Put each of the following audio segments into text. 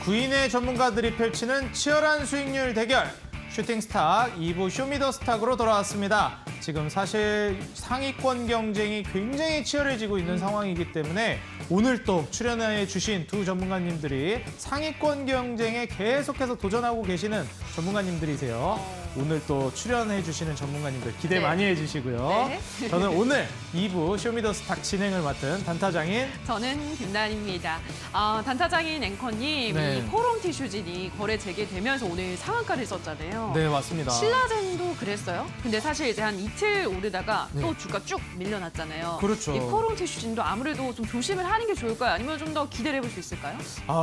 9인의 전문가들이 펼치는 치열한 수익률 대결. 슈팅스탁 2부 쇼미더스탁으로 돌아왔습니다. 지금 사실 상위권 경쟁이 굉장히 치열해지고 있는 상황이기 때문에 오늘 또 출연해 주신 두 전문가님들이 상위권 경쟁에 계속해서 도전하고 계시는 전문가님들이세요. 오늘 또 출연해 주시는 전문가님들 기대 많이 해주시고요. 네. 저는 오늘 2부 쇼미더스탁 진행을 맡은 단타장인 저는 김나은입니다. 단타장인 앵커님, 네. 이 포럼 티슈진이 거래 재개되면서 오늘 상한가를 썼잖아요. 네, 맞습니다. 신라젠도 그랬어요. 근데 사실 이제 한 이틀 오르다가 네. 또 주가 쭉 밀려났잖아요. 그렇죠. 이 포럼 티슈진도 아무래도 좀 조심을 하는 게 좋을까요? 아니면 좀 더 기대를 해볼 수 있을까요?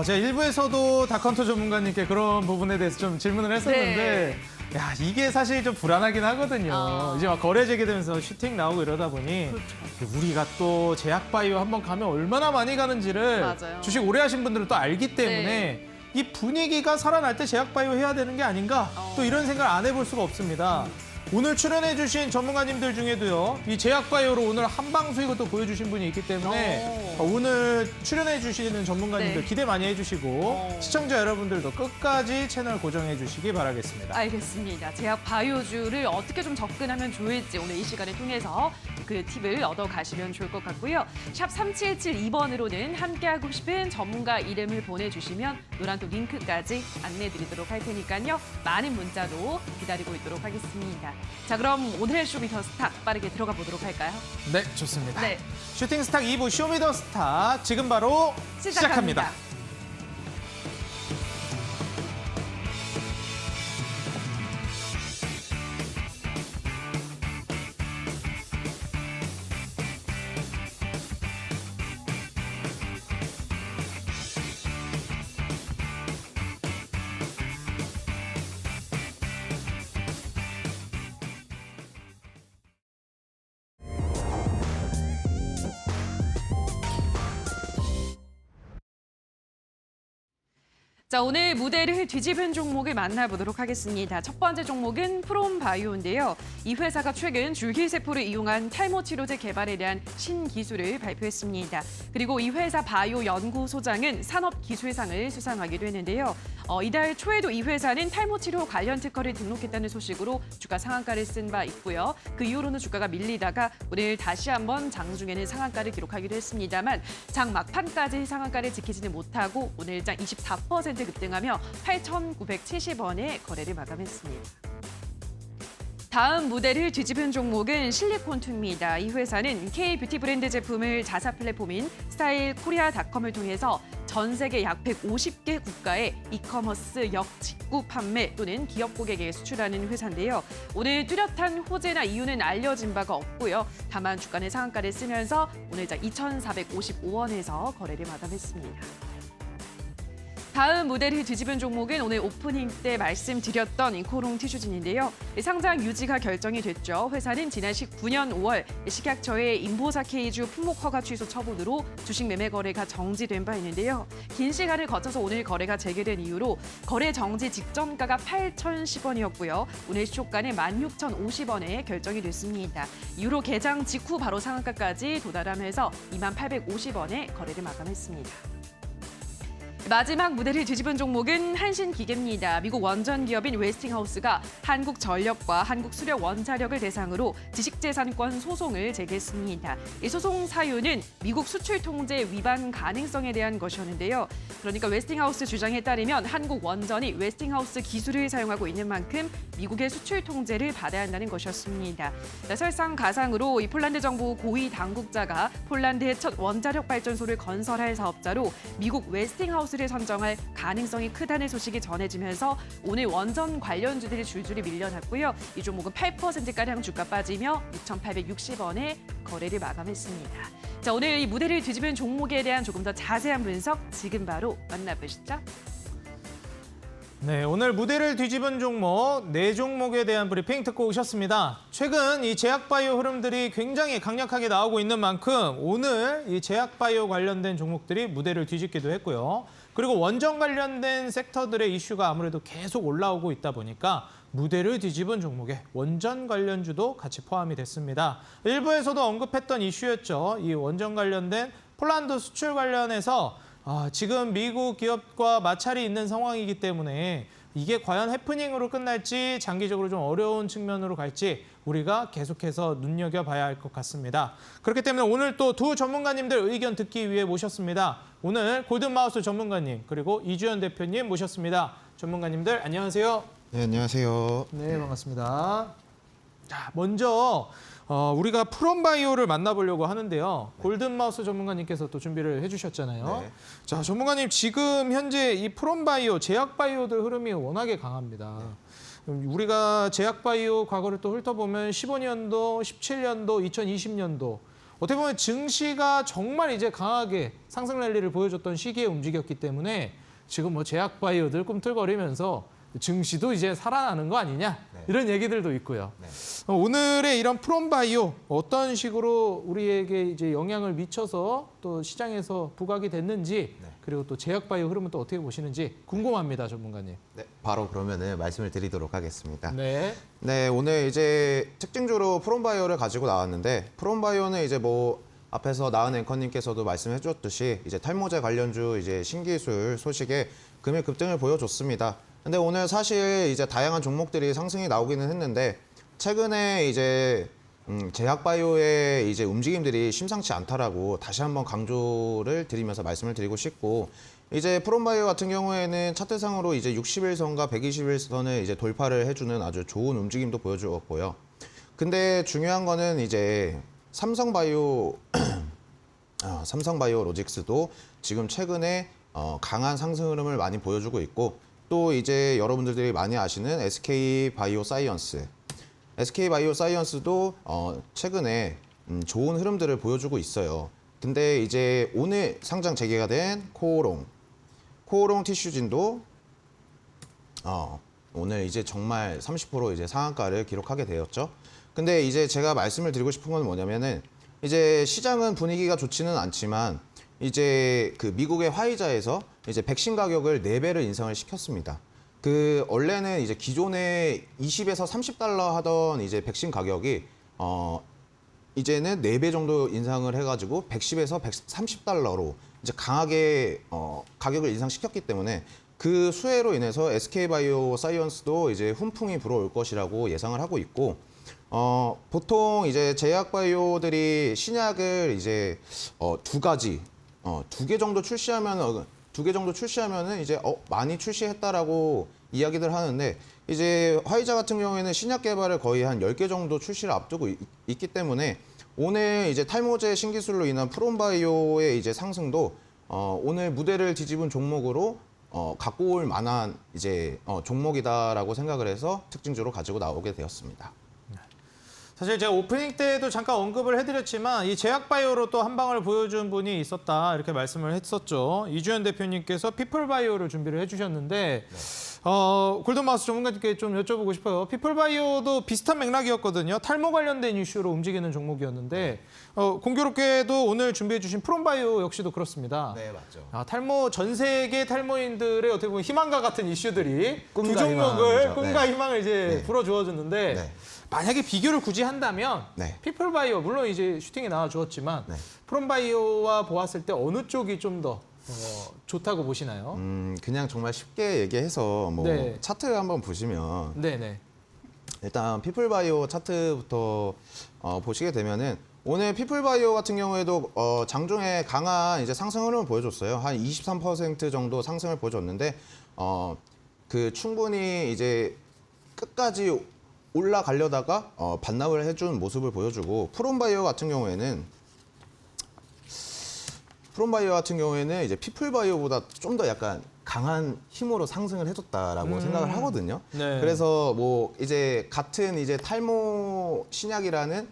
제가 일부에서도 다컨토 전문가님께 그런 부분에 대해서 좀 질문을 했었는데 야, 이게 사실 좀 불안하긴 하거든요. 이제 막 거래 재개되면서 슈팅 나오고 이러다 보니 그렇죠. 우리가 또 제약바이오 한번 가면 얼마나 많이 가는지를 맞아요. 주식 오래 하신 분들은 또 알기 때문에 이 분위기가 살아날 때 제약바이오 해야 되는 게 아닌가 또 이런 생각을 안 해볼 수가 없습니다. 오늘 출연해 주신 전문가님들 중에도요. 이 제약바이오로 오늘 한방 수익을 또 보여주신 분이 있기 때문에 오늘 출연해 주시는 전문가님들 네. 기대 많이 해주시고 시청자 여러분들도 끝까지 채널 고정해 주시기 바라겠습니다. 알겠습니다. 제약 바이오주를 어떻게 좀 접근하면 좋을지 오늘 이 시간을 통해서 그 팁을 얻어가시면 좋을 것 같고요. 샵 3772번으로는 함께하고 싶은 전문가 이름을 보내주시면 노란톡 링크까지 안내드리도록 할 테니까요. 많은 문자도 기다리고 있도록 하겠습니다. 자, 그럼 오늘의 쇼미더스탁 빠르게 들어가 보도록 할까요? 네, 좋습니다. 네. 슈팅스탁 2부 쇼미더스탁 지금 바로 시작합니다. 자, 오늘 무대를 뒤집은 종목을 만나보도록 하겠습니다. 첫 번째 종목은 프롬바이오인데요. 이 회사가 최근 줄기세포를 이용한 탈모 치료제 개발에 대한 신기술을 발표했습니다. 그리고 이 회사 바이오 연구소장은 산업기술상을 수상하기도 했는데요. 이달 초에도 이 회사는 탈모 치료 관련 특허를 등록했다는 소식으로 주가 상한가를 쓴 바 있고요. 그 이후로는 주가가 밀리다가 오늘 다시 한번 장중에는 상한가를 기록하기도 했습니다만 장 막판까지 상한가를 지키지는 못하고 오늘 장 24% 급등하며 8,970원에 거래를 마감했습니다. 다음 무대를 뒤집은 종목은 실리콘투입니다. 이 회사는 K-뷰티 브랜드 제품을 자사 플랫폼인 스타일코리아닷컴을 통해서 전 세계 약 150개 국가에 이커머스 역직구 판매 또는 기업 고객에게 수출하는 회사인데요. 오늘 뚜렷한 호재나 이유는 알려진 바가 없고요. 다만 주가는 상한가를 쓰면서 오늘자 2,455원에서 거래를 마감했습니다. 다음 무대를 뒤집은 종목은 오늘 오프닝 때 말씀드렸던 인코롱 티슈진인데요. 상장 유지가 결정이 됐죠. 회사는 지난 19년 5월 식약처의 인보사케이주 품목 허가 취소 처분으로 주식 매매 거래가 정지된 바 있는데요. 긴 시간을 거쳐서 오늘 거래가 재개된 이후로 거래 정지 직전가가 8,010원이었고요. 오늘 시초가는 16,050원에 결정이 됐습니다. 이후로 개장 직후 바로 상한가까지 도달하면서 2850원에 거래를 마감했습니다. 마지막 무대를 뒤집은 종목은 한신기계입니다. 미국 원전 기업인 웨스팅하우스가 한국전력과 한국수력원자력을 대상으로 지식재산권 소송을 제기했습니다. 이 소송 사유는 미국 수출 통제 위반 가능성에 대한 것이었는데요. 그러니까 웨스팅하우스 주장에 따르면 한국원전이 웨스팅하우스 기술을 사용하고 있는 만큼 미국의 수출 통제를 받아야 한다는 것이었습니다. 설상가상으로 이 폴란드 정부 고위 당국자가 폴란드의 첫 원자력 발전소를 건설할 사업자로 미국 웨스팅하우스를 선정할 가능성이 크다는 소식이 전해지면서 오늘 원전 관련주들이 줄줄이 밀려났고요. 이 종목은 8%가량 주가 빠지며 6,860원에 거래를 마감했습니다. 자, 오늘 이 무대를 뒤집은 종목에 대한 조금 더 자세한 분석 지금 바로 만나보시죠. 네, 오늘 무대를 뒤집은 종목, 4종목에 대한 브리핑 듣고 오셨습니다. 최근 이 제약바이오 흐름들이 굉장히 강력하게 나오고 있는 만큼 오늘 이 제약바이오 관련된 종목들이 무대를 뒤집기도 했고요. 그리고 원전 관련된 섹터들의 이슈가 아무래도 계속 올라오고 있다 보니까 무대를 뒤집은 종목에 원전 관련주도 같이 포함이 됐습니다. 일부에서도 언급했던 이슈였죠. 이 원전 관련된 폴란드 수출 관련해서 지금 미국 기업과 마찰이 있는 상황이기 때문에 이게 과연 해프닝으로 끝날지 장기적으로 좀 어려운 측면으로 갈지 우리가 계속해서 눈여겨봐야 할 것 같습니다. 그렇기 때문에 오늘 또 두 전문가님들 의견 듣기 위해 모셨습니다. 오늘 골든마우스 전문가님 그리고 이주연 대표님 모셨습니다. 전문가님들 안녕하세요. 네, 안녕하세요. 네, 반갑습니다. 자, 먼저 우리가 프롬바이오를 만나보려고 하는데요. 골든마우스 전문가님께서 또 준비를 해주셨잖아요. 네. 자, 전문가님 지금 현재 이 프롬바이오, 제약바이오들 흐름이 워낙에 강합니다. 우리가 제약바이오 과거를 또 훑어보면 15년도, 17년도, 2020년도 어떻게 보면 증시가 정말 이제 강하게 상승 랠리를 보여줬던 시기에 움직였기 때문에 지금 뭐 제약바이오들 꿈틀거리면서 증시도 이제 살아나는 거 아니냐 네. 이런 얘기들도 있고요. 네. 오늘의 이런 프롬바이오 어떤 식으로 우리에게 이제 영향을 미쳐서 또 시장에서 부각이 됐는지 네. 그리고 또 제약바이오 흐름은 또 어떻게 보시는지 궁금합니다, 전문가님. 네, 바로 그러면은 말씀을 드리도록 하겠습니다. 네. 네, 오늘 이제 특징주로 프롬바이오를 가지고 나왔는데 프롬바이오는 이제 뭐 앞에서 나은 앵커님께서도 말씀해 주셨듯이 이제 탈모제 관련주 이제 신기술 소식에 금일 급등을 보여줬습니다. 근데 오늘 사실 이제 다양한 종목들이 상승이 나오기는 했는데 최근에 이제 제약바이오의 이제 움직임들이 심상치 않다라고 다시 한번 강조를 드리면서 말씀을 드리고 싶고 이제 프롬바이오 같은 경우에는 차트상으로 이제 60일선과 120일선을 이제 돌파를 해주는 아주 좋은 움직임도 보여주었고요. 근데 중요한 거는 이제 삼성바이오 로직스도 지금 최근에 강한 상승 흐름을 많이 보여주고 있고 또 이제 여러분들이 많이 아시는 SK바이오사이언스도 최근에 좋은 흐름들을 보여주고 있어요. 근데 이제 오늘 상장 재개가 된 코오롱 티슈진도 오늘 이제 정말 30% 이제 상한가를 기록하게 되었죠. 근데 이제 제가 말씀을 드리고 싶은 건 뭐냐면은 이제 시장은 분위기가 좋지는 않지만 이제 그 미국의 화이자에서 이제 백신 가격을 4배를 인상을 시켰습니다. 그 원래는 이제 기존에 20에서 30달러 하던 이제 백신 가격이 이제는 4배 정도 인상을 해가지고 110에서 130달러로 이제 강하게 가격을 인상시켰기 때문에 그 수혜로 인해서 SK바이오사이언스도 이제 훈풍이 불어올 것이라고 예상을 하고 있고 보통 이제 제약바이오들이 신약을 이제 두 개 정도 출시하면은 이제 많이 출시했다라고 이야기들 하는데 이제 화이자 같은 경우에는 신약 개발을 거의 한 10개 정도 출시를 앞두고 있기 때문에 오늘 이제 탈모제 신기술로 인한 프롬바이오의 이제 상승도 오늘 무대를 뒤집은 종목으로 갖고 올 만한 이제 종목이다라고 생각을 해서 특징주로 가지고 나오게 되었습니다. 사실 제가 오프닝 때도 잠깐 언급을 해드렸지만 이 제약바이오로 또 한 방을 보여준 분이 있었다 이렇게 말씀을 했었죠. 이주연 대표님께서 피플바이오를 준비를 해주셨는데 골든마우스 전문가님께 좀 여쭤보고 싶어요. 피플바이오도 비슷한 맥락이었거든요. 탈모 관련된 이슈로 움직이는 종목이었는데 공교롭게도 오늘 준비해 주신 프롬바이오 역시도 그렇습니다. 네, 맞죠. 탈모 전 세계 탈모인들의 어떻게 보면 희망과 같은 이슈들이 두 꿈과 종목을 희망이죠. 꿈과 네. 희망을 이제 네. 불어주어줬는데 네. 만약에 비교를 굳이 한다면 네. 피플바이오 물론 이제 슈팅이 나와 주었지만 네. 프롬바이오와 보았을 때 어느 쪽이 좀 더 좋다고 보시나요? 그냥 정말 쉽게 얘기해서 뭐 네. 차트 한번 보시면 네네. 일단 피플바이오 차트부터 보시게 되면은 오늘 피플바이오 같은 경우에도 장중에 강한 이제 상승 흐름을 보여줬어요. 한 23% 정도 상승을 보여줬는데 그 충분히 이제 끝까지 올라가려다가 반납을 해준 모습을 보여주고 프롬바이오 같은 경우에는 이제 피플바이오보다 좀 더 약간 강한 힘으로 상승을 해줬다라고 생각을 하거든요. 네. 그래서 뭐 이제 같은 이제 탈모 신약이라는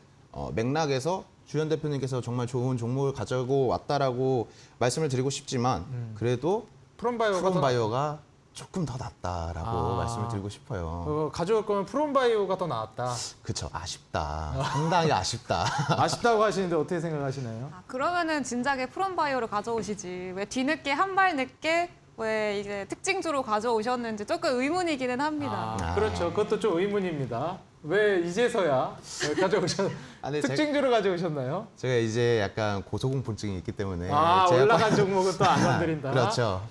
맥락에서 주연 대표님께서 정말 좋은 종목을 가지고 왔다라고 말씀을 드리고 싶지만 그래도 프롬바이오가 조금 더 낫다라고 말씀을 드리고 싶어요. 가져올 거면 프롬바이오가 더 나았다. 그쵸, 아쉽다. 상당히 아쉽다. 아쉽다고 하시는데 어떻게 생각하시나요? 그러면은 진작에 프롬바이오를 가져오시지. 왜 뒤늦게 한 발 늦게 왜 이제 특징주로 가져오셨는지 조금 의문이기는 합니다. 그렇죠. 그것도 좀 의문입니다. 왜 이제서야 아니, 특징주를 가져오셨나요? 제가 이제 약간 고소공포증이 있기 때문에 제가 올라간 종목은 또 안 건드린다. 그렇죠.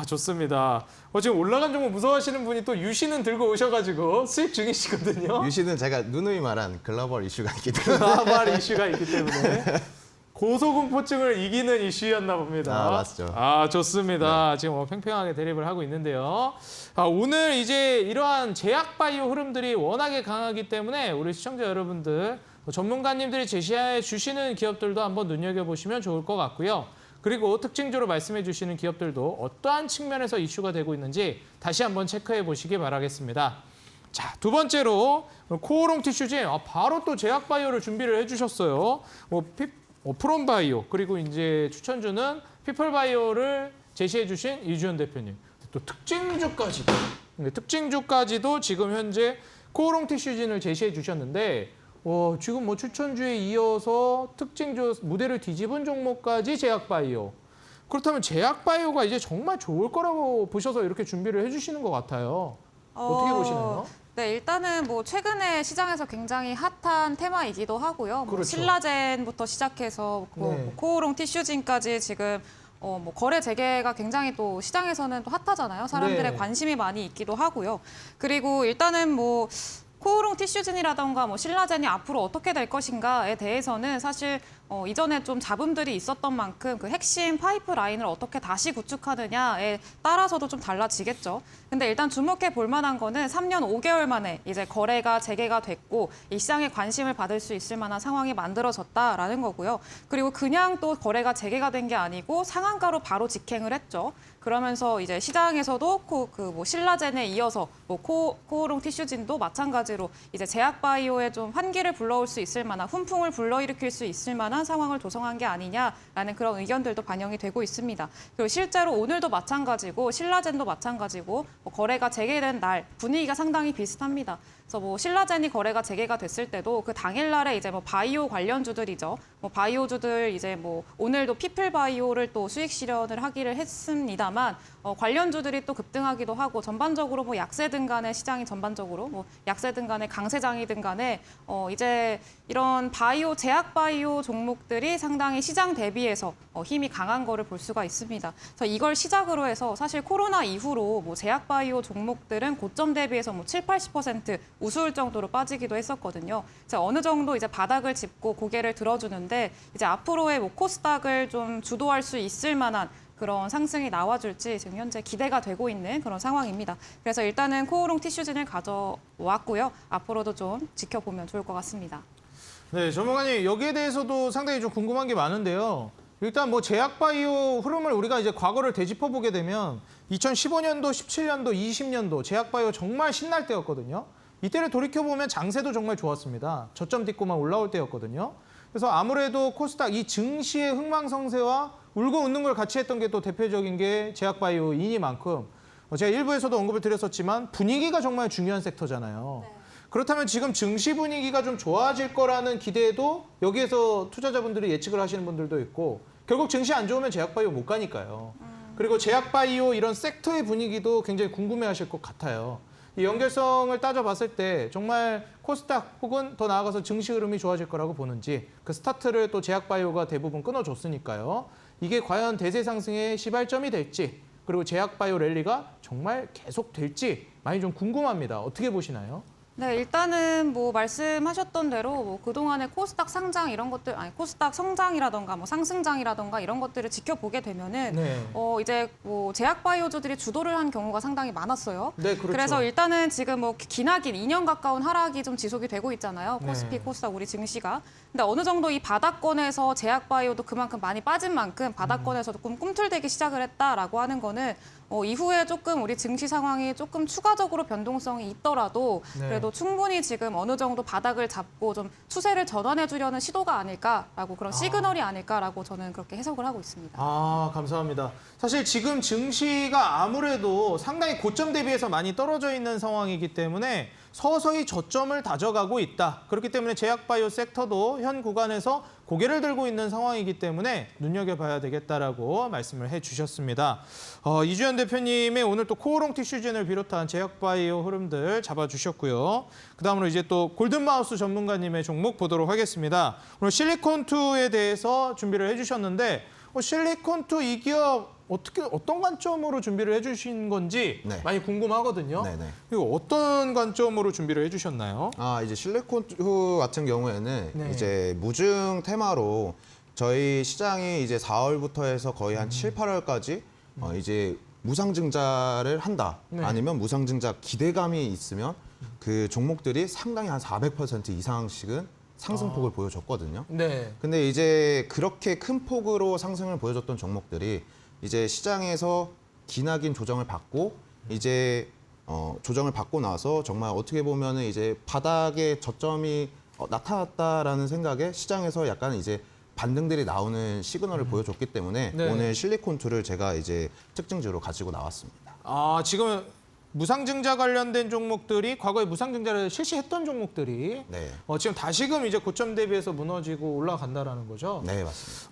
좋습니다. 지금 올라간 종목 무서워하시는 분이 또 유시는 들고 오셔가지고 수익 중이시거든요. 유시는 제가 누누이 말한 글로벌 이슈가 있기 때문에 글로벌 이슈가 있기 때문에 고소공포증을 이기는 이슈였나 봅니다. 맞죠. 좋습니다. 지금 팽팽하게 대립을 하고 있는데요. 오늘 이제 이러한 제약바이오 흐름들이 워낙에 강하기 때문에 우리 시청자 여러분들, 전문가님들이 제시해 주시는 기업들도 한번 눈여겨보시면 좋을 것 같고요. 그리고 특징주로 말씀해 주시는 기업들도 어떠한 측면에서 이슈가 되고 있는지 다시 한번 체크해 보시기 바라겠습니다. 자, 두 번째로 코오롱 티슈진 바로 또 제약바이오를 준비를 해주셨어요. 프롬바이오 그리고 이제 추천주는 피플바이오를 제시해 주신 이주연 대표님. 또 특징주까지도 지금 현재 코오롱 티슈진을 제시해 주셨는데 지금 추천주에 이어서 특징주 무대를 뒤집은 종목까지 제약바이오. 그렇다면 제약바이오가 이제 정말 좋을 거라고 보셔서 이렇게 준비를 해주시는 것 같아요. 어떻게 보시나요? 네, 일단은 최근에 시장에서 굉장히 핫한 테마이기도 하고요. 그렇죠. 신라젠부터 시작해서 네. 코오롱 티슈진까지 지금 거래 재개가 굉장히 또 시장에서는 또 핫하잖아요. 사람들의 네. 관심이 많이 있기도 하고요. 그리고 일단은 코오롱 티슈진이라던가 신라젠이 앞으로 어떻게 될 것인가에 대해서는 사실 이전에 좀 잡음들이 있었던 만큼 그 핵심 파이프라인을 어떻게 다시 구축하느냐에 따라서도 좀 달라지겠죠. 근데 일단 주목해 볼 만한 거는 3년 5개월 만에 이제 거래가 재개가 됐고 이 시장에 관심을 받을 수 있을 만한 상황이 만들어졌다라는 거고요. 그리고 그냥 또 거래가 재개가 된 게 아니고 상한가로 바로 직행을 했죠. 그러면서 이제 시장에서도 신라젠에 이어서 코오롱 티슈진도 마찬가지로 이제 제약바이오에 좀 환기를 불러올 수 있을 만한 훈풍을 불러일으킬 수 있을 만한 상황을 조성한 게 아니냐라는 그런 의견들도 반영이 되고 있습니다. 그리고 실제로 오늘도 마찬가지고 신라젠도 마찬가지고 거래가 재개된 날 분위기가 상당히 비슷합니다. 그래서 신라젠이 거래가 재개가 됐을 때도 그 당일날에 이제 바이오 관련주들이죠. 바이오주들 이제 오늘도 피플바이오를 또 수익 실현을 하기를 했습니다만 관련주들이 또 급등하기도 하고 전반적으로 약세든 간에 시장이 전반적으로 약세든 간에 강세장이든 간에 이제 이런 제약 바이오 종목들이 상당히 시장 대비해서 힘이 강한 거를 볼 수가 있습니다. 그래서 이걸 시작으로 해서 사실 코로나 이후로 제약 바이오 종목들은 고점 대비해서 7, 80% 우스울 정도로 빠지기도 했었거든요. 그래서 어느 정도 이제 바닥을 짚고 고개를 들어주는데 이제 앞으로의 코스닥을 좀 주도할 수 있을 만한 그런 상승이 나와줄지 지금 현재 기대가 되고 있는 그런 상황입니다. 그래서 일단은 코오롱 티슈진을 가져왔고요. 앞으로도 좀 지켜보면 좋을 것 같습니다. 네, 전문가님 여기에 대해서도 상당히 좀 궁금한 게 많은데요. 일단 제약바이오 흐름을 우리가 이제 과거를 되짚어 보게 되면 2015년도, 17년도, 20년도 제약바이오 정말 신날 때였거든요. 이때를 돌이켜 보면 장세도 정말 좋았습니다. 저점 딛고만 올라올 때였거든요. 그래서 아무래도 코스닥 이 증시의 흥망성쇠와 울고 웃는 걸 같이 했던 게 또 대표적인 게 제약바이오이니만큼 제가 일부에서도 언급을 드렸었지만 분위기가 정말 중요한 섹터잖아요. 네. 그렇다면 지금 증시 분위기가 좀 좋아질 거라는 기대도 여기에서 투자자분들이 예측을 하시는 분들도 있고 결국 증시 안 좋으면 제약바이오 못 가니까요. 그리고 제약바이오 이런 섹터의 분위기도 굉장히 궁금해하실 것 같아요. 이 연결성을 따져봤을 때 정말 코스닥 혹은 더 나아가서 증시 흐름이 좋아질 거라고 보는지 그 스타트를 또 제약바이오가 대부분 끊어줬으니까요. 이게 과연 대세 상승의 시발점이 될지 그리고 제약바이오 랠리가 정말 계속 될지 많이 좀 궁금합니다. 어떻게 보시나요? 네, 일단은 말씀하셨던 대로 그동안의 코스닥 상장 이런 것들, 코스닥 성장이라던가 상승장이라던가 이런 것들을 지켜보게 되면은 네. 이제 제약 바이오주들이 주도를 한 경우가 상당히 많았어요. 네, 그렇죠. 그래서 일단은 지금 기나긴 2년 가까운 하락이 좀 지속이 되고 있잖아요. 코스피, 네. 코스닥 우리 증시가. 근데 어느 정도 이 바닥권에서 제약 바이오도 그만큼 많이 빠진 만큼 바닥권에서 조금 꿈틀대기 시작을 했다라고 하는 거는 이후에 조금 우리 증시 상황이 조금 추가적으로 변동성이 있더라도 네. 그래도 충분히 지금 어느 정도 바닥을 잡고 좀 추세를 전환해 주려는 시도가 아닐까라고 그런 시그널이 아닐까라고 저는 그렇게 해석을 하고 있습니다. 감사합니다. 사실 지금 증시가 아무래도 상당히 고점 대비해서 많이 떨어져 있는 상황이기 때문에 서서히 저점을 다져가고 있다. 그렇기 때문에 제약바이오 섹터도 현 구간에서 고개를 들고 있는 상황이기 때문에 눈여겨봐야 되겠다라고 말씀을 해주셨습니다. 이주연 대표님의 오늘 또 코오롱 티슈젠을 비롯한 제약바이오 흐름들 잡아주셨고요. 그다음으로 이제 또 골든마우스 전문가님의 종목 보도록 하겠습니다. 오늘 실리콘2에 대해서 준비를 해주셨는데 실리콘2 이 기업 어떤 관점으로 준비를 해주신 건지 네. 많이 궁금하거든요. 네네. 그리고 어떤 관점으로 준비를 해주셨나요? 이제 실리콘2 같은 경우에는 네. 이제 무증 테마로 저희 시장이 이제 4월부터 해서 거의 한 7, 8월까지 이제 무상증자를 한다. 네. 아니면 무상증자 기대감이 있으면 그 종목들이 상당히 한 400% 이상씩은 상승폭을 보여줬거든요. 네. 근데 이제 그렇게 큰 폭으로 상승을 보여줬던 종목들이 이제 시장에서 기나긴 조정을 받고 이제 조정을 받고 나서 정말 어떻게 보면은 이제 바닥에 저점이 나타났다라는 생각에 시장에서 약간 이제 반등들이 나오는 시그널을 보여줬기 때문에 네. 오늘 실리콘2를 제가 이제 특징주로 가지고 나왔습니다. 지금 무상증자 관련된 종목들이 과거에 무상증자를 실시했던 종목들이 네, 지금 다시금 이제 고점 대비해서 무너지고 올라간다라는 거죠. 네 맞습니다.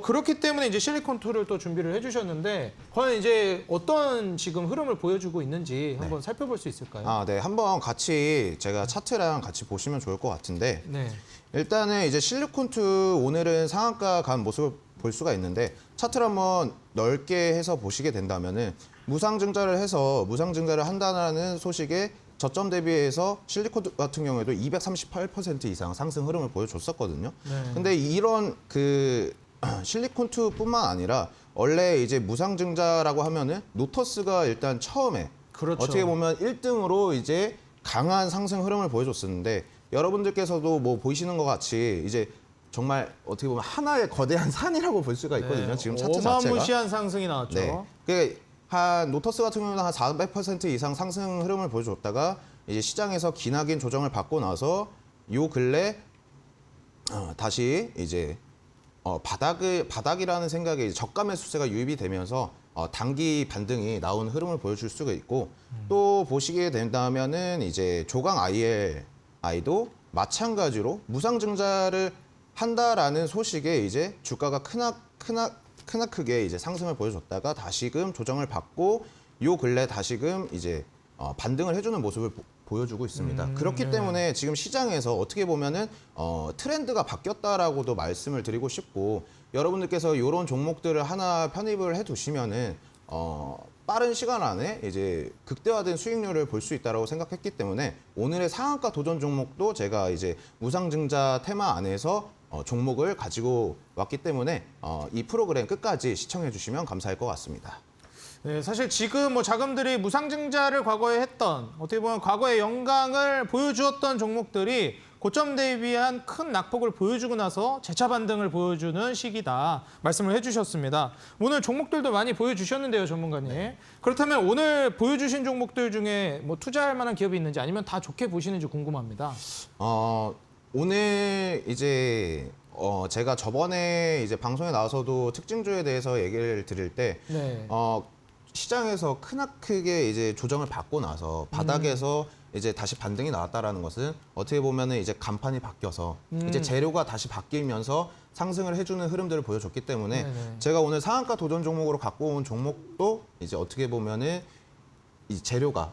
그렇기 때문에 이제 실리콘2를 또 준비를 해주셨는데 과연 이제 어떤 지금 흐름을 보여주고 있는지 한번 살펴볼 수 있을까요? 네, 한번 같이 제가 차트랑 같이 보시면 좋을 것 같은데 네. 일단은 이제 실리콘2 오늘은 상한가 간 모습을 볼 수가 있는데 차트를 한번 넓게 해서 보시게 된다면은 무상증자를 해서 무상증자를 한다는 소식에 저점 대비해서 실리콘 같은 경우에도 238% 이상 상승 흐름을 보여줬었거든요. 네. 근데 이런 그 실리콘2뿐만 아니라 원래 이제 무상증자라고 하면은 노터스가 일단 처음에 그렇죠. 어떻게 보면 1등으로 이제 강한 상승 흐름을 보여줬었는데 여러분들께서도 뭐 보이시는 것 같이 이제 정말 어떻게 보면 하나의 거대한 산이라고 볼 수가 있거든요. 지금 차트 자체가. 어마무시한 상승이 나왔죠. 네. 한 노터스 같은 경우는 한 400% 이상 상승 흐름을 보여줬다가 이제 시장에서 기나긴 조정을 받고 나서 요 근래 다시 이제 바닥이라는 생각에 이제 저가 매수세가 유입이 되면서 단기 반등이 나온 흐름을 보여줄 수가 있고 또 보시게 된다면은 이제 조강 ILI도 마찬가지로 무상증자를 한다라는 소식에 이제 주가가 크게 이제 상승을 보여줬다가 다시금 조정을 받고 요 근래 다시금 이제 반등을 해주는 모습을 보여주고 있습니다. 그렇기 네. 때문에 지금 시장에서 어떻게 보면은 트렌드가 바뀌었다라고도 말씀을 드리고 싶고 여러분들께서 이런 종목들을 하나 편입을 해두시면은 빠른 시간 안에 이제 극대화된 수익률을 볼 수 있다라고 생각했기 때문에 오늘의 상한가 도전 종목도 제가 이제 무상증자 테마 안에서 종목을 가지고 왔기 때문에 이 프로그램 끝까지 시청해 주시면 감사할 것 같습니다. 네, 사실 지금 뭐 자금들이 무상증자를 과거에 했던 어떻게 보면 과거의 영광을 보여주었던 종목들이 고점 대비한 큰 낙폭을 보여주고 나서 재차 반등을 보여주는 시기다 말씀을 해주셨습니다. 오늘 종목들도 많이 보여주셨는데요, 전문가님. 네. 그렇다면 오늘 보여주신 종목들 중에 뭐 투자할 만한 기업이 있는지 아니면 다 좋게 보시는지 궁금합니다. 오늘 이제 제가 저번에 이제 방송에 나와서도 특징주에 대해서 얘기를 드릴 때 네. 시장에서 크게 이제 조정을 받고 나서 바닥에서 이제 다시 반등이 나왔다라는 것은 어떻게 보면은 이제 간판이 바뀌어서 이제 재료가 다시 바뀌면서 상승을 해주는 흐름들을 보여줬기 때문에 네네. 제가 오늘 상한가 도전 종목으로 갖고 온 종목도 이제 어떻게 보면은 이 재료가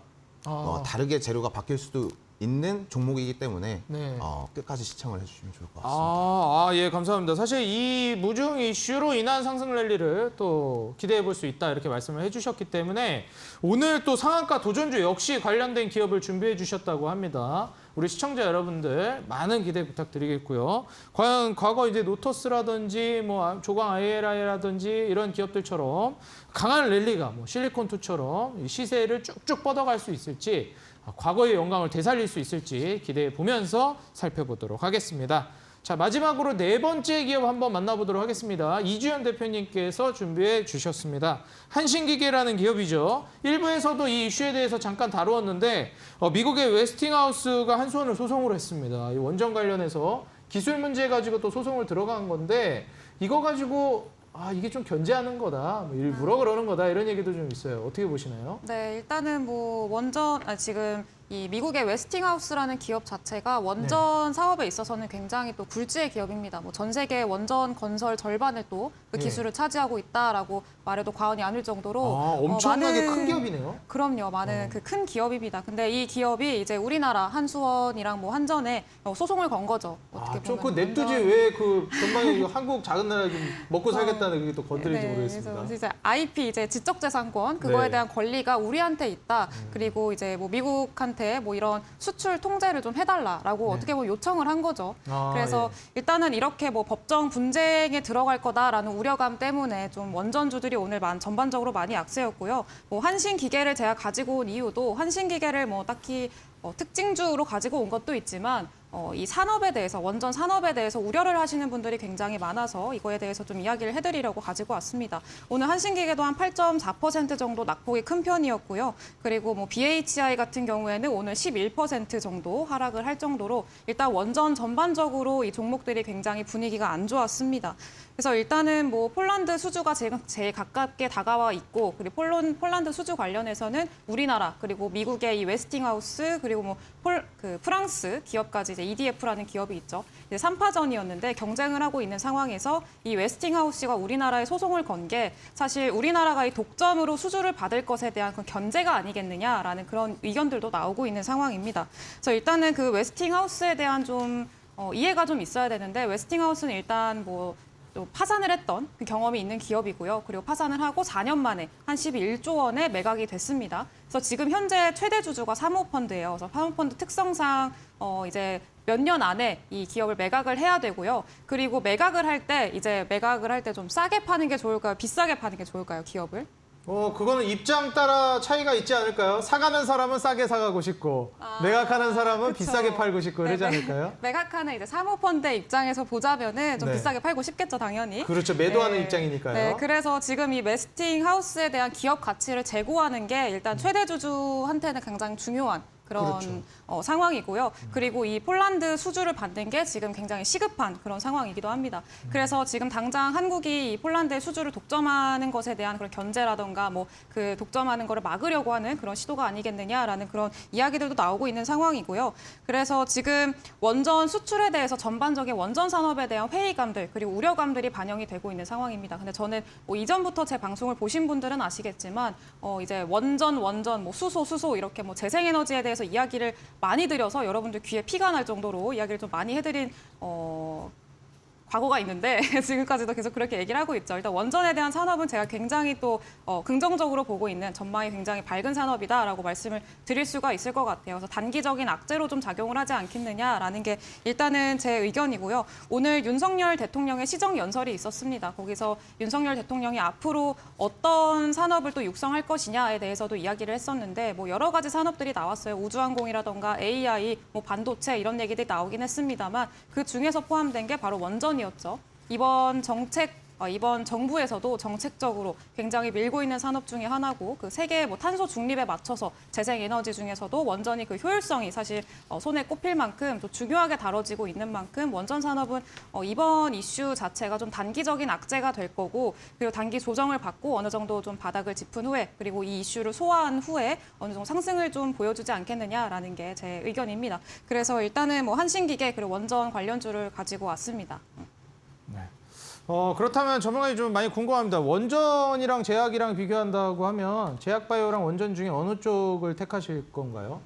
다르게 재료가 바뀔 수도 있는 종목이기 때문에 네. 끝까지 시청을 해주시면 좋을 것 같습니다. 예, 감사합니다. 사실 이 무중 이슈로 인한 상승 랠리를 또 기대해 볼 수 있다 이렇게 말씀을 해주셨기 때문에 오늘 또 상한가 도전주 역시 관련된 기업을 준비해 주셨다고 합니다. 우리 시청자 여러분들 많은 기대 부탁드리겠고요. 과연 과거 이제 노터스라든지 뭐 조광 ILI라든지 이런 기업들처럼 강한 랠리가 뭐 실리콘2처럼 시세를 쭉쭉 뻗어갈 수 있을지 과거의 영광을 되살릴 수 있을지 기대해 보면서 살펴보도록 하겠습니다. 자, 마지막으로 네 번째 기업 한번 만나보도록 하겠습니다. 이주연 대표님께서 준비해 주셨습니다. 한신기계라는 기업이죠. 1부에서도 이 이슈에 대해서 잠깐 다루었는데 미국의 웨스팅하우스가 한수원을 소송을 했습니다. 이 원전 관련해서 기술 문제 가지고 또 소송을 들어간 건데 이거 가지고 이게 좀 견제하는 거다, 일부러 그러는 거다 이런 얘기도 좀 있어요. 어떻게 보시나요? 네, 일단은 뭐 지금 이 미국의 웨스팅하우스라는 기업 자체가 원전 사업에 있어서는 굉장히 또 굴지의 기업입니다. 뭐 전 세계 원전 건설 절반을 또 그 기술을 차지하고 있다라고 말해도 과언이 아닐 정도로 엄청나게 많은- 큰 기업이네요. 그럼요, 많은 그 큰 기업입니다. 근데 이 기업이 이제 우리나라 한수원이랑 뭐 한전에 소송을 건 거죠. 어떻게 보면 좀그 냅두지 왜 그 전방에 한국 작은 나라 좀 먹고 살겠다는 그게 또 건드릴지 모르겠습니다. 그래서 이제 IP 이제 지적재산권 그거에 네. 대한 권리가 우리한테 있다. 그리고 이제 뭐 미국한테 뭐 이런 수출 통제를 좀 해달라라고 어떻게 보면 요청을 한 거죠. 그래서 일단은 이렇게 뭐 법정 분쟁에 들어갈 거다라는 우려감 때문에 좀 원전주들이 오늘 전반적으로 많이 약세였고요. 뭐 한신 기계를 제가 가지고 온 이유도 한신 기계를 뭐 딱히 특징주로 가지고 온 것도 있지만 이 산업에 대해서 원전 산업에 대해서 우려를 하시는 분들이 굉장히 많아서 이거에 대해서 좀 이야기를 해드리려고 가지고 왔습니다. 오늘 한신기계도 한 8.4% 정도 낙폭이 큰 편이었고요. 그리고 뭐 BHI 같은 경우에는 오늘 11% 정도 하락을 할 정도로 일단 원전 전반적으로 이 종목들이 굉장히 분위기가 안 좋았습니다. 그래서 일단은 뭐 폴란드 수주가 제일 가깝게 다가와 있고 그리고 폴란드 수주 관련해서는 우리나라 그리고 미국의 이 웨스팅하우스 그리고 뭐 프랑스 기업까지 이제 EDF라는 기업이 있죠. 이제 3파전이었는데 경쟁을 하고 있는 상황에서 이 웨스팅하우스가 우리나라에 소송을 건 게 사실 우리나라가 이 독점으로 수주를 받을 것에 대한 그 견제가 아니겠느냐라는 그런 의견들도 나오고 있는 상황입니다. 그래서 일단은 그 웨스팅하우스에 대한 좀 이해가 좀 있어야 되는데 웨스팅하우스는 일단 뭐 또 파산을 했던 그 경험이 있는 기업이고요. 그리고 파산을 하고 4년 만에 한 11조 원에 매각이 됐습니다. 그래서 지금 현재 최대 주주가 사모펀드예요. 그래서 사모펀드 특성상 이제 몇 년 안에 이 기업을 매각을 해야 되고요. 그리고 매각을 할 때 좀 싸게 파는 게 좋을까요? 비싸게 파는 게 좋을까요? 기업을? 그거는 입장 따라 차이가 있지 않을까요? 사가는 사람은 싸게 사가고 싶고 매각하는 사람은 그쵸. 비싸게 팔고 싶고 그러지 않을까요? 매각하는 이제 사모펀드의 입장에서 보자면은 좀 네. 비싸게 팔고 싶겠죠, 당연히. 그렇죠. 매도하는 입장이니까요. 네, 그래서 지금 이 웨스팅하우스에 대한 기업 가치를 제고하는 게 일단 최대 주주한테는 굉장히 중요한 그런 그렇죠. 상황이고요. 그리고 이 폴란드 수주를 받는 게 지금 굉장히 시급한 그런 상황이기도 합니다. 그래서 지금 당장 한국이 이 폴란드의 수주를 독점하는 것에 대한 그런 견제라던가 뭐 그 독점하는 거를 막으려고 하는 그런 시도가 아니겠느냐라는 그런 이야기들도 나오고 있는 상황이고요. 그래서 지금 원전 수출에 대해서 전반적인 원전 산업에 대한 회의감들 그리고 우려감들이 반영이 되고 있는 상황입니다. 근데 저는 뭐 이전부터 제 방송을 보신 분들은 아시겠지만 이제 원전 뭐 수소 이렇게 뭐 재생에너지에 대해서 이야기를 많이 드려서 여러분들 귀에 피가 날 정도로 이야기를 좀 많이 해드린 과거가 있는데 지금까지도 계속 그렇게 얘기를 하고 있죠. 일단 원전에 대한 산업은 제가 굉장히 또 긍정적으로 보고 있는 전망이 굉장히 밝은 산업이다라고 말씀을 드릴 수가 있을 것 같아요. 그래서 단기적인 악재로 좀 작용을 하지 않겠느냐라는 게 일단은 제 의견이고요. 오늘 윤석열 대통령의 시정연설이 있었습니다. 거기서 윤석열 대통령이 앞으로 어떤 산업을 또 육성할 것이냐에 대해서도 이야기를 했었는데 뭐 여러 가지 산업들이 나왔어요. 우주항공이라던가 AI, 뭐 반도체 이런 얘기들이 나오긴 했습니다만 그 중에서 포함된 게 바로 원전이었죠. 이번 정부에서도 정책적으로 굉장히 밀고 있는 산업 중에 하나고 그 세계 뭐 탄소 중립에 맞춰서 재생 에너지 중에서도 원전이 그 효율성이 사실 손에 꼽힐 만큼 또 중요하게 다뤄지고 있는 만큼 원전 산업은 이번 이슈 자체가 좀 단기적인 악재가 될 거고 그리고 단기 조정을 받고 어느 정도 좀 바닥을 짚은 후에 그리고 이 이슈를 소화한 후에 어느 정도 상승을 좀 보여주지 않겠느냐라는 게 제 의견입니다. 그래서 일단은 뭐 한신기계 그리고 원전 관련주를 가지고 왔습니다. 그렇다면 전문가님 좀 많이 궁금합니다. 원전이랑 제약이랑 비교한다고 하면 제약바이오랑 원전 중에 어느 쪽을 택하실 건가요?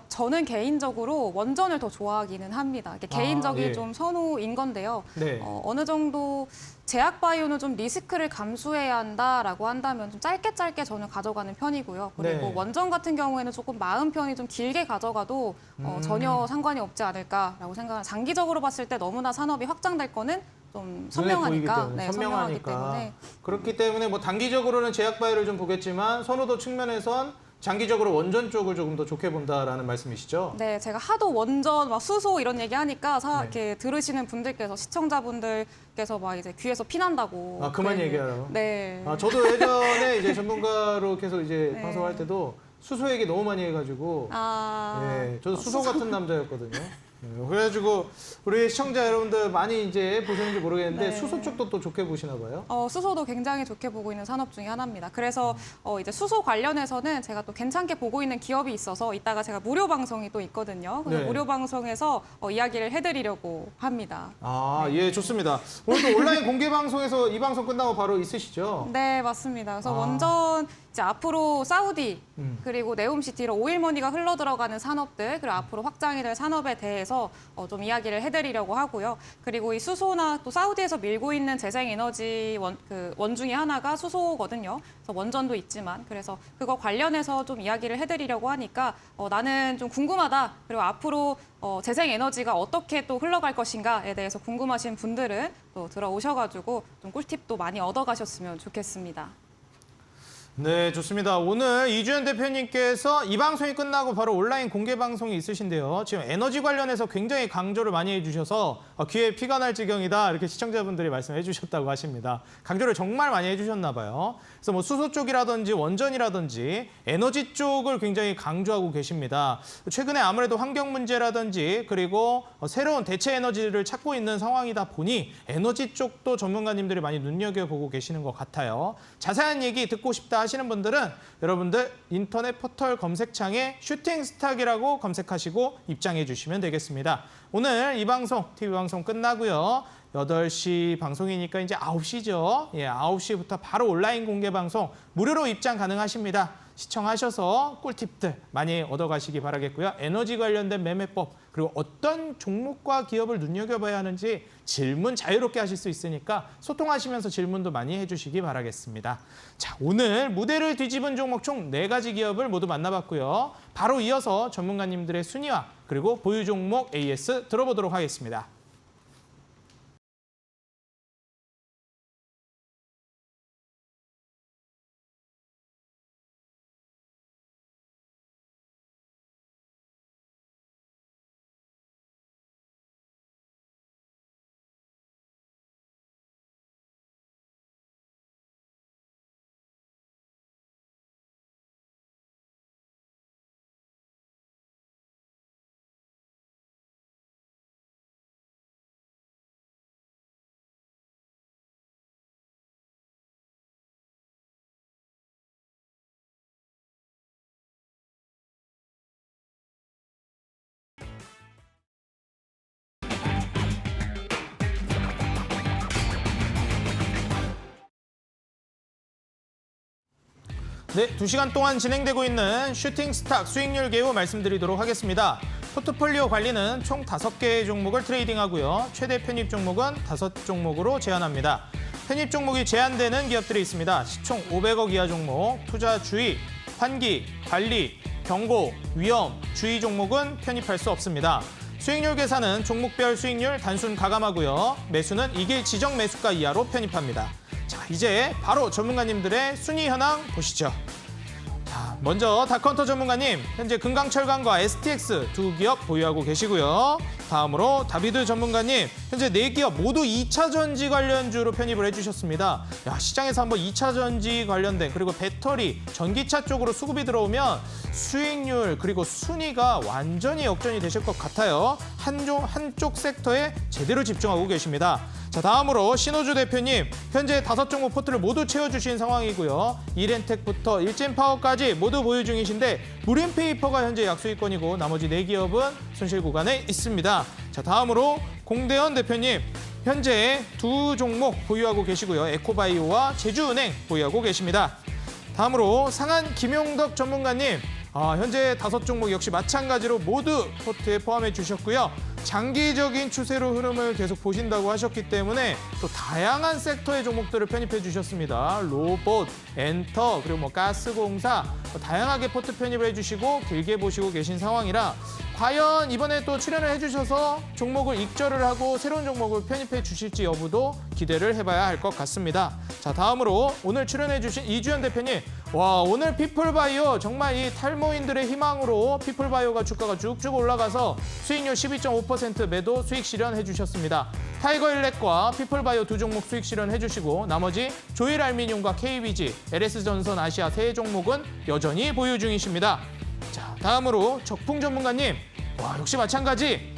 저는 개인적으로 원전을 더 좋아하기는 합니다. 이게 개인적인 예. 좀 선호인 건데요. 네. 어느 정도 제약바이오는 좀 리스크를 감수해야 한다라고 한다면 좀 짧게 저는 가져가는 편이고요. 그리고 네. 원전 같은 경우에는 조금 마음 편히 좀 길게 가져가도 전혀 상관이 없지 않을까라고 생각합니다. 장기적으로 봤을 때 너무나 산업이 확장될 거는 좀 선명하니까. 보이기 때문에, 선명하기 선명하니까. 때문에. 그렇기 때문에 뭐 단기적으로는 제약바이오를 좀 보겠지만 선호도 측면에선 장기적으로 원전 쪽을 조금 더 좋게 본다라는 말씀이시죠? 네, 제가 하도 원전, 막 수소 이런 얘기하니까 네. 이렇게 들으시는 분들께서 시청자분들께서 막 이제 귀에서 피난다고. 그만 그랬는데. 얘기하라고? 네. 저도 예전에 이제 전문가로 계속 이제 네. 방송할 때도 수소 얘기 너무 많이 해가지고 예, 저도 수소 같은 남자였거든요. 그래가지고 우리 시청자 여러분들 많이 이제 보시는지 모르겠는데 네. 수소 쪽도 또 좋게 보시나 봐요. 수소도 굉장히 좋게 보고 있는 산업 중에 하나입니다. 그래서 이제 수소 관련해서는 제가 또 괜찮게 보고 있는 기업이 있어서 이따가 제가 무료 방송이 또 있거든요. 그래서 네. 무료 방송에서 이야기를 해드리려고 합니다. 아, 예, 좋습니다. 오늘도 온라인 공개 방송에서 이 방송 끝나고 바로 있으시죠? 네, 맞습니다. 그래서 아. 원전 이제 앞으로 사우디 그리고 그리고 네옴시티로 오일머니가 흘러 들어가는 산업들 그리고 앞으로 확장이 될 산업에 대해서 좀 이야기를 해드리려고 하고요. 그리고 이 수소나 또 사우디에서 밀고 있는 재생에너지 원 중에 하나가 수소거든요. 그래서 원전도 있지만 그래서 그거 관련해서 좀 이야기를 해드리려고 하니까 나는 좀 궁금하다. 그리고 앞으로 재생에너지가 어떻게 또 흘러갈 것인가에 대해서 궁금하신 분들은 또 들어오셔가지고 좀 꿀팁도 많이 얻어가셨으면 좋겠습니다. 네, 좋습니다. 오늘 이주연 대표님께서 이 방송이 끝나고 바로 온라인 공개 방송이 있으신데요. 지금 에너지 관련해서 굉장히 강조를 많이 해주셔서 귀에 피가 날 지경이다 이렇게 시청자분들이 말씀해 주셨다고 하십니다. 강조를 정말 많이 해주셨나 봐요. 그래서 뭐 수소 쪽이라든지 원전이라든지 에너지 쪽을 굉장히 강조하고 계십니다. 최근에 아무래도 환경 문제라든지 그리고 새로운 대체 에너지를 찾고 있는 상황이다 보니 에너지 쪽도 전문가님들이 많이 눈여겨보고 계시는 것 같아요. 자세한 얘기 듣고 싶다 하시는 분들은 여러분들 인터넷 포털 검색창에 슈팅스탁이라고 검색하시고 입장해 주시면 되겠습니다. 오늘 이 방송, TV 방송 끝나고요. 8시 방송이니까 이제 9시죠. 예, 9시부터 바로 온라인 공개 방송 무료로 입장 가능하십니다. 시청하셔서 꿀팁들 많이 얻어가시기 바라겠고요. 에너지 관련된 매매법 그리고 어떤 종목과 기업을 눈여겨봐야 하는지 질문 자유롭게 하실 수 있으니까 소통하시면서 질문도 많이 해주시기 바라겠습니다. 자, 오늘 무대를 뒤집은 종목 총 4가지 기업을 모두 만나봤고요. 바로 이어서 전문가님들의 순위와 그리고 보유 종목 AS 들어보도록 하겠습니다. 네, 2시간 동안 진행되고 있는 슈팅 스탁 수익률 개요 말씀드리도록 하겠습니다. 포트폴리오 관리는 총 5개의 종목을 트레이딩하고요. 최대 편입 종목은 5종목으로 제한합니다. 편입 종목이 제한되는 기업들이 있습니다. 시총 500억 이하 종목, 투자 주의, 환기, 관리, 경고, 위험, 주의 종목은 편입할 수 없습니다. 수익률 계산은 종목별 수익률 단순 가감하고요. 매수는 이길 지정 매수가 이하로 편입합니다. 자, 이제 바로 전문가님들의 순위 현황 보시죠. 자, 먼저 다컨터 전문가님, 현재 금강철강과 STX 2기업 보유하고 계시고요. 다음으로 다비드 전문가님, 현재 4기업 모두 2차 전지 관련주로 편입을 해주셨습니다. 야, 시장에서 한번 2차 전지 관련된 그리고 배터리, 전기차 쪽으로 수급이 들어오면 수익률 그리고 순위가 완전히 역전이 되실 것 같아요. 한쪽 섹터에 제대로 집중하고 계십니다. 자, 다음으로 신호주 대표님, 현재 5종목 포트를 모두 채워주신 상황이고요. 이렌텍부터 일진파워까지 모두 보유 중이신데 무림페이퍼가 현재 약수익권이고 나머지 4기업은 손실 구간에 있습니다. 자, 다음으로 공대현 대표님, 현재 2종목 보유하고 계시고요. 에코바이오와 제주은행 보유하고 계십니다. 다음으로 상한 김용덕 전문가님, 현재 5종목 역시 마찬가지로 모두 포트에 포함해 주셨고요. 장기적인 추세로 흐름을 계속 보신다고 하셨기 때문에 또 다양한 섹터의 종목들을 편입해 주셨습니다. 로봇, 엔터, 그리고 가스공사 다양하게 포트 편입을 해주시고 길게 보시고 계신 상황이라 과연 이번에 또 출연을 해주셔서 종목을 익절을 하고 새로운 종목을 편입해 주실지 여부도 기대를 해봐야 할 것 같습니다. 자, 다음으로 오늘 출연해 주신 이주연 대표님, 와, 오늘 피플바이오 정말 이 탈모인들의 희망으로 피플바이오가 주가가 쭉쭉 올라가서 수익률 12.5% 매도 수익 실현해 주셨습니다. 타이거일렉과 피플바이오 2종목 수익 실현해 주시고 나머지 조일알미늄과 KBG, LS전선 아시아 3종목은 여전히 보유 중이십니다. 자, 다음으로 적풍 전문가님, 와, 역시 마찬가지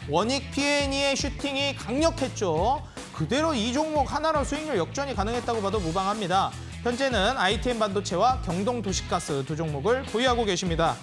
원익 P&E의 슈팅이 강력했죠. 그대로 이 종목 하나로 수익률 역전이 가능했다고 봐도 무방합니다. 현재는 ITM 반도체와 경동 도시가스 두 종목을 보유하고 계십니다.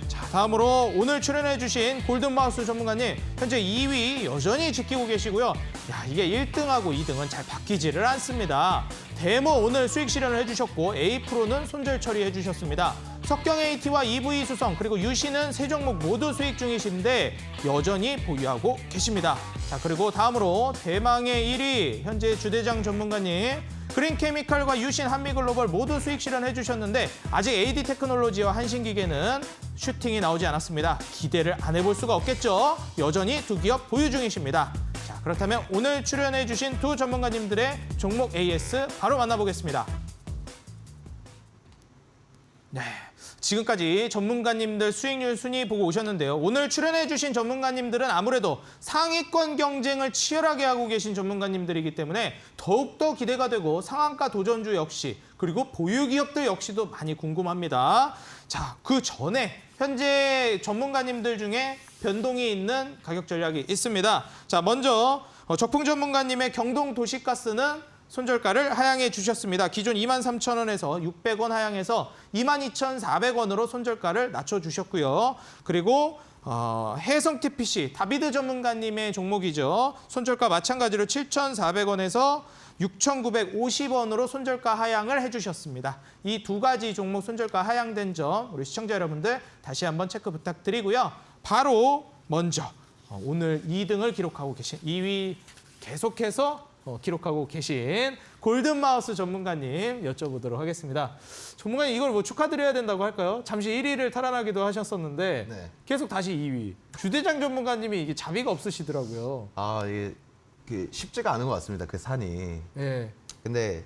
자, 다음으로 오늘 출연해 주신 골든마우스 전문가님, 현재 2위 여전히 지키고 계시고요. 야, 이게 1등하고 2등은 잘 바뀌지를 않습니다. 데모 오늘 수익 실현을 해주셨고 A프로는 손절 처리해 주셨습니다. 석경 AT와 EV 수성 그리고 유시는 세 종목 모두 수익 중이신데 여전히 보유하고 계십니다. 자, 그리고 다음으로 대망의 1위 현재 주대장 전문가님, 그린케미칼과 유신, 한미글로벌 모두 수익 실현해 주셨는데 아직 AD테크놀로지와 한신기계는 슈팅이 나오지 않았습니다. 기대를 안 해볼 수가 없겠죠. 여전히 두 기업 보유 중이십니다. 자, 그렇다면 오늘 출연해 주신 두 전문가님들의 종목 AS 바로 만나보겠습니다. 네, 지금까지 전문가님들 수익률 순위 보고 오셨는데요. 오늘 출연해 주신 전문가님들은 아무래도 상위권 경쟁을 치열하게 하고 계신 전문가님들이기 때문에 더욱더 기대가 되고 상한가 도전주 역시 그리고 보유 기업들 역시도 많이 궁금합니다. 자, 그 전에 현재 전문가님들 중에 변동이 있는 가격 전략이 있습니다. 자, 먼저 적풍 전문가님의 경동 도시가스는 손절가를 하향해 주셨습니다. 기존 23,000원에서 600원 하향해서 22,400원으로 손절가를 낮춰주셨고요. 그리고 해성 TPC 다비드 전문가님의 종목이죠. 손절가 마찬가지로 7,400원에서 6,950원으로 손절가 하향을 해주셨습니다. 이 두 가지 종목 손절가 하향된 점 우리 시청자 여러분들 다시 한번 체크 부탁드리고요. 바로 먼저 오늘 2등을 기록하고 계신 2위 계속해서 기록하고 계신 골든마우스 전문가님 여쭤보도록 하겠습니다. 전문가님, 이걸 뭐 축하드려야 된다고 할까요? 잠시 1위를 탈환하기도 하셨었는데 네. 계속 다시 2위. 주대장 전문가님이 이게 자비가 없으시더라고요. 아, 이게 쉽지가 않은 것 같습니다. 그 산이. 예. 근데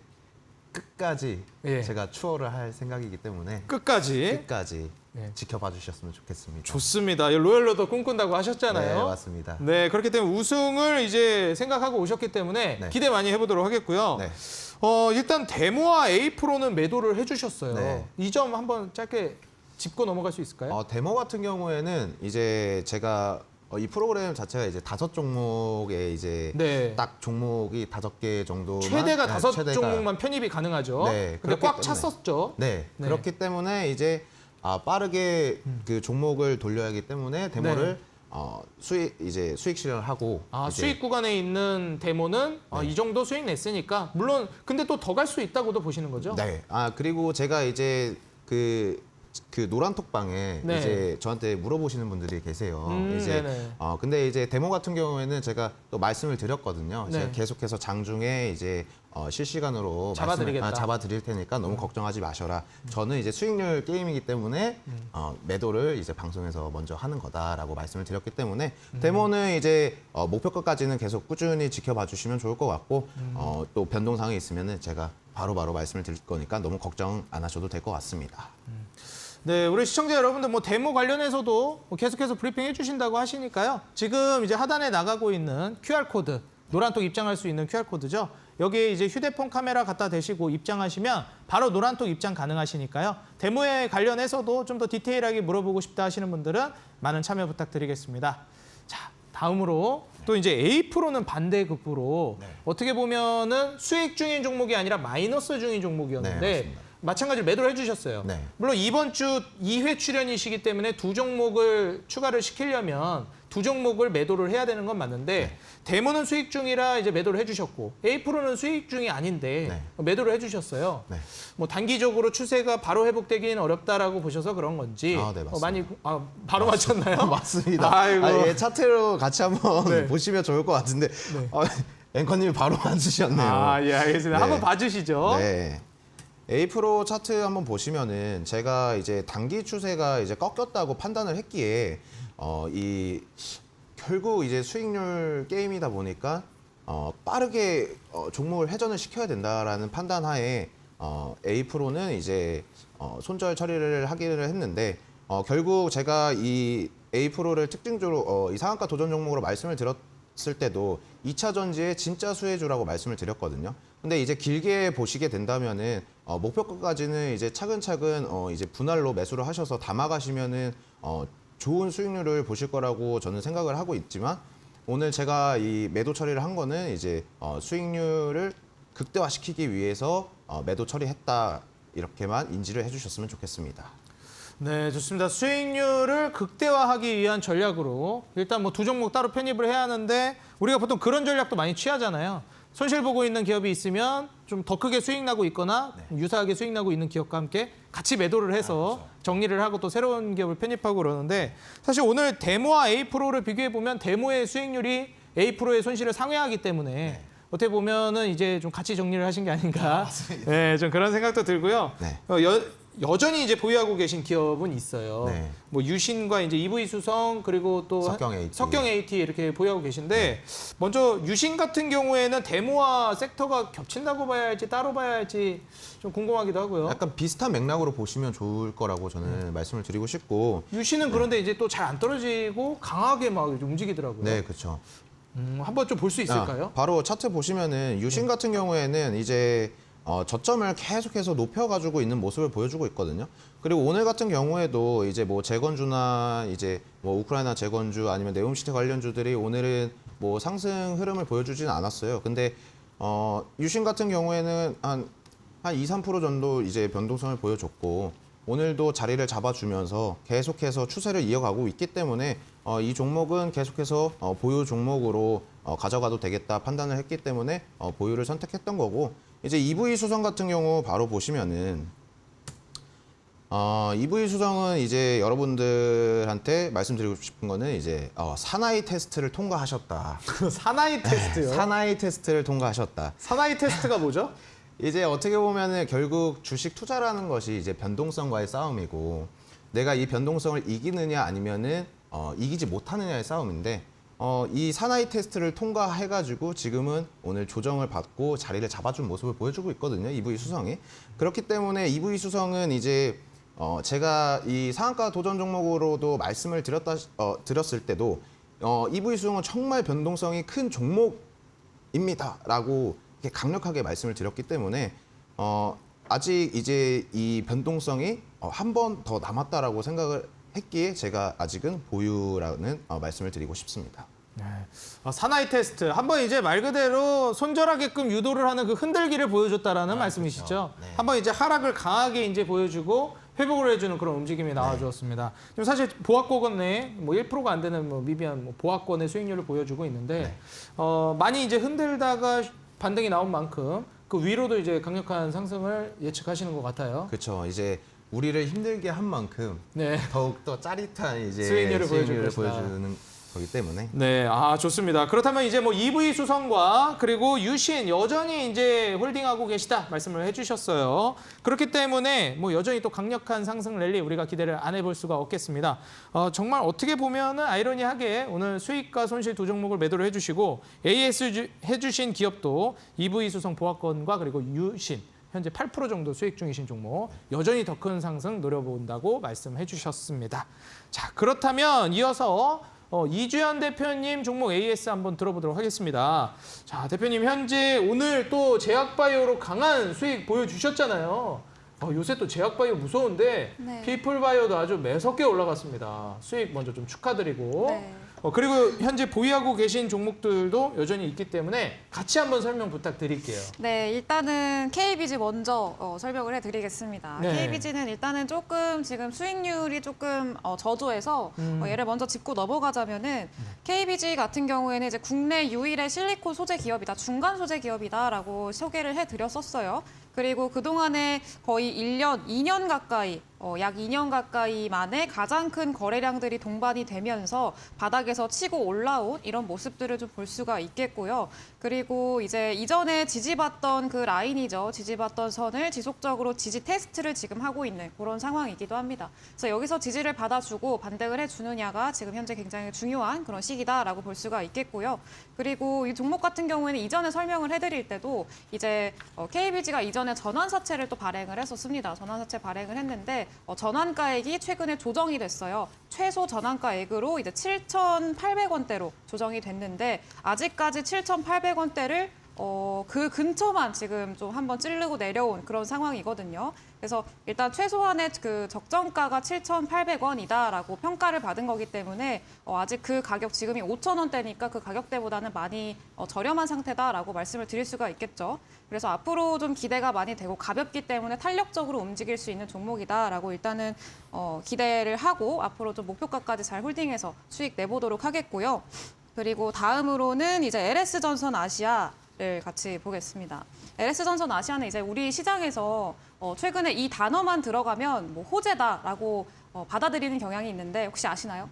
끝까지 예. 제가 추월을 할 생각이기 때문에 끝까지. 끝까지 예. 지켜봐 주셨으면 좋겠습니다. 좋습니다. 로열로더 꿈꾼다고 하셨잖아요. 네, 맞습니다. 네, 그렇기 때문에 우승을 이제 생각하고 오셨기 때문에 네. 기대 많이 해보도록 하겠고요. 네. 일단 데모와 A프로는 매도를 해주셨어요. 네. 이 점 한번 짧게 짚고 넘어갈 수 있을까요? 데모 같은 경우에는 이제 제가 이 프로그램 자체가 이제 5종목에 이제 네. 딱 종목이 5개 정도만 최대가 5 최대가- 종목만 편입이 가능하죠. 네, 근데 그렇기 꽉 때문에. 찼었죠. 네, 네. 그렇기 때문에 이제 빠르게 그 종목을 돌려야 하기 때문에 데모를 수익 실현을 하고 이제 수익 구간에 있는 데모는 이 정도 수익 냈으니까 물론 근데 또 더 갈 수 있다고도 보시는 거죠? 네. 그리고 제가 이제 그 노란톡방에 네. 이제 저한테 물어보시는 분들이 계세요. 이제 네네. 근데 이제 데모 같은 경우에는 제가 또 말씀을 드렸거든요. 네. 제가 계속해서 장중에 이제 실시간으로 잡아드리겠다. 잡아드릴 테니까 너무 걱정하지 마셔라. 저는 이제 수익률 게임이기 때문에 매도를 이제 방송에서 먼저 하는 거다라고 말씀을 드렸기 때문에 데모는 이제 목표가까지는 계속 꾸준히 지켜봐 주시면 좋을 것 같고 또 변동사항이 있으면은 제가 바로바로 말씀을 드릴 거니까 너무 걱정 안 하셔도 될 것 같습니다. 네, 우리 시청자 여러분들 뭐 데모 관련해서도 계속해서 브리핑 해주신다고 하시니까요. 지금 이제 하단에 나가고 있는 QR코드, 노란톡 입장할 수 있는 QR코드죠. 여기에 이제 휴대폰 카메라 갖다 대시고 입장하시면 바로 노란톡 입장 가능하시니까요. 데모에 관련해서도 좀 더 디테일하게 물어보고 싶다 하시는 분들은 많은 참여 부탁드리겠습니다. 자, 다음으로 또 이제 A프로는 반대급부로 어떻게 보면은 수익 중인 종목이 아니라 마이너스 중인 종목이었는데 네, 맞습니다. 마찬가지로 매도를 해주셨어요. 네. 물론 이번 주 2회 출연이시기 때문에 두 종목을 추가를 시키려면 두 종목을 매도를 해야 되는 건 맞는데 데모는 수익 중이라 이제 매도를 해주셨고 A프로는 수익 중이 아닌데 매도를 해주셨어요. 네. 뭐 단기적으로 추세가 바로 회복되기는 어렵다라고 보셔서 그런 건지 네, 맞습니다. 많이 바로 맞췄나요? 맞습니다. 아이고. 예, 차트로 같이 한번 네. 보시면 좋을 것 같은데 앵커님이 바로 맞으셨네요. 예, 알겠습니다. 네. 한번 봐주시죠. 네. A프로 차트 한번 보시면은 제가 이제 단기 추세가 이제 꺾였다고 판단을 했기에 결국 이제 수익률 게임이다 보니까 빠르게 종목을 회전을 시켜야 된다라는 판단하에 A프로는 이제 손절 처리를 하기를 했는데 결국 제가 이 A프로를 특징적으로 이 상한가 도전 종목으로 말씀을 드렸을 때도 2차 전지의 진짜 수혜주라고 말씀을 드렸거든요. 근데 이제 길게 보시게 된다면은 목표가까지는 이제 차근차근 이제 분할로 매수를 하셔서 담아가시면은 좋은 수익률을 보실 거라고 저는 생각을 하고 있지만 오늘 제가 이 매도 처리를 한 거는 이제 수익률을 극대화시키기 위해서 매도 처리했다 이렇게만 인지를 해주셨으면 좋겠습니다. 네, 좋습니다. 수익률을 극대화하기 위한 전략으로 일단 뭐 두 종목 따로 편입을 해야 하는데 우리가 보통 그런 전략도 많이 취하잖아요. 손실 보고 있는 기업이 있으면 좀 더 크게 수익 나고 있거나 유사하게 수익 나고 있는 기업과 함께 같이 매도를 해서 정리를 하고 또 새로운 기업을 편입하고 그러는데 사실 오늘 데모와 A프로를 비교해 보면 데모의 수익률이 A프로의 손실을 상회하기 때문에 어떻게 보면은 이제 좀 같이 정리를 하신 게 아닌가. 네, 좀 그런 생각도 들고요. 네. 여전히 이제 보유하고 계신 기업은 있어요. 네. 뭐 유신과 이제 EV 수성 그리고 또 석경 AT 이렇게 보유하고 계신데 먼저 유신 같은 경우에는 데모와 섹터가 겹친다고 봐야 할지 따로 봐야 할지 좀 궁금하기도 하고요. 약간 비슷한 맥락으로 보시면 좋을 거라고 저는 말씀을 드리고 싶고. 유신은 그런데 이제 또 잘 안 떨어지고 강하게 막 움직이더라고요. 네, 그렇죠. 한번 좀 볼 수 있을까요? 바로 차트 보시면은 유신 같은 경우에는 이제 저점을 계속해서 높여가지고 있는 모습을 보여주고 있거든요. 그리고 오늘 같은 경우에도 이제 뭐 재건주나 이제 뭐 우크라이나 재건주 아니면 네옴시티 관련주들이 오늘은 뭐 상승 흐름을 보여주지는 않았어요. 근데 유신 같은 경우에는 한 2, 3% 정도 이제 변동성을 보여줬고 오늘도 자리를 잡아주면서 계속해서 추세를 이어가고 있기 때문에 이 종목은 계속해서 보유 종목으로 가져가도 되겠다 판단을 했기 때문에 보유를 선택했던 거고 이제 EV 수성 같은 경우 바로 보시면은 EV 수성은 이제 여러분들한테 말씀드리고 싶은 거는 이제 사나이 테스트를 통과하셨다. 사나이 테스트요? 사나이 테스트를 통과하셨다. 사나이 테스트가 뭐죠? 이제 어떻게 보면은 결국 주식 투자라는 것이 이제 변동성과의 싸움이고 내가 이 변동성을 이기느냐 아니면은 이기지 못하느냐의 싸움인데 이 사나이 테스트를 통과해가지고 지금은 오늘 조정을 받고 자리를 잡아준 모습을 보여주고 있거든요. EV 수성이. 그렇기 때문에 EV 수성은 이제 제가 이 상한가 도전 종목으로도 말씀을 드렸을 때도 EV 수성은 정말 변동성이 큰 종목입니다라고 이렇게 강력하게 말씀을 드렸기 때문에 아직 이제 이 변동성이 한 번 더 남았다라고 생각을 했기에 제가 아직은 보유라는 말씀을 드리고 싶습니다. 네. 사나이 테스트 한번 이제 말 그대로 손절하게끔 유도를 하는 그 흔들기를 보여줬다라는 말씀이시죠. 그렇죠. 네. 한번 이제 하락을 강하게 이제 보여주고 회복을 해주는 그런 움직임이 나와주었습니다. 지금 사실 보합권 내 뭐 1%가 안 되는 뭐 미비한 뭐 보합권의 수익률을 보여주고 있는데 많이 이제 흔들다가 반등이 나온 만큼 그 위로도 이제 강력한 상승을 예측하시는 것 같아요. 그렇죠. 이제 우리를 힘들게 한 만큼 네. 더욱더 짜릿한 이제 수익률을 보여줄 것이다. 보여주는 거기 때문에. 네, 좋습니다. 그렇다면 이제 뭐 EV 수성과 그리고 유신 여전히 이제 홀딩하고 계시다 말씀을 해주셨어요. 그렇기 때문에 뭐 여전히 또 강력한 상승 랠리 우리가 기대를 안 해볼 수가 없겠습니다. 정말 어떻게 보면은 아이러니하게 오늘 수익과 손실 두 종목을 매도를 해주시고 AS 해주신 기업도 EV 수성 보합권과 그리고 유신 현재 8% 정도 수익 중이신 종목 여전히 더 큰 상승 노려본다고 말씀해 주셨습니다. 자, 그렇다면 이어서 이주연 대표님 종목 AS 한번 들어보도록 하겠습니다. 자, 대표님 현재 오늘 또 제약바이오로 강한 수익 보여주셨잖아요. 요새 또 제약바이오 무서운데 네. 피플바이오도 아주 매섭게 올라갔습니다. 수익 먼저 좀 축하드리고 네. 그리고 현재 보유하고 계신 종목들도 여전히 있기 때문에 같이 한번 설명 부탁드릴게요. 네, 일단은 KBG 먼저 설명을 해드리겠습니다. 네. KBG는 일단은 조금 지금 수익률이 조금 저조해서 얘를 먼저 짚고 넘어가자면은 KBG 같은 경우에는 이제 국내 유일의 실리콘 소재 기업이다, 중간 소재 기업이다라고 소개를 해드렸었어요. 그리고 그동안에 거의 1년, 2년 가까이 약 2년 가까이 만에 가장 큰 거래량들이 동반이 되면서 바닥에서 치고 올라온 이런 모습들을 좀 볼 수가 있겠고요. 그리고 이제 이전에 지지받던 그 라인이죠. 지지받던 선을 지속적으로 지지 테스트를 지금 하고 있는 그런 상황이기도 합니다. 그래서 여기서 지지를 받아주고 반등을 해주느냐가 지금 현재 굉장히 중요한 그런 시기다라고 볼 수가 있겠고요. 그리고 이 종목 같은 경우에는 이전에 설명을 해드릴 때도 이제 KBG가 이전에 전환사채를 또 발행을 했었습니다. 전환사채 발행을 했는데 전환가액이 최근에 조정이 됐어요. 최소 전환가액으로 이제 7,800원대로 조정이 됐는데 아직까지 7,800원대를 그 근처만 지금 좀 한번 찌르고 내려온 그런 상황이거든요. 그래서 일단 최소한의 그 적정가가 7,800원이다라고 평가를 받은 거기 때문에 아직 그 가격 지금이 5,000원대니까 그 가격대보다는 많이 저렴한 상태다라고 말씀을 드릴 수가 있겠죠. 그래서 앞으로 좀 기대가 많이 되고 가볍기 때문에 탄력적으로 움직일 수 있는 종목이다라고 일단은 기대를 하고 앞으로 좀 목표가까지 잘 홀딩해서 수익 내보도록 하겠고요. 그리고 다음으로는 이제 LS전선 아시아를 같이 보겠습니다. LS전선 아시아는 이제 우리 시장에서 최근에 이 단어만 들어가면 뭐 호재다라고 받아들이는 경향이 있는데 혹시 아시나요?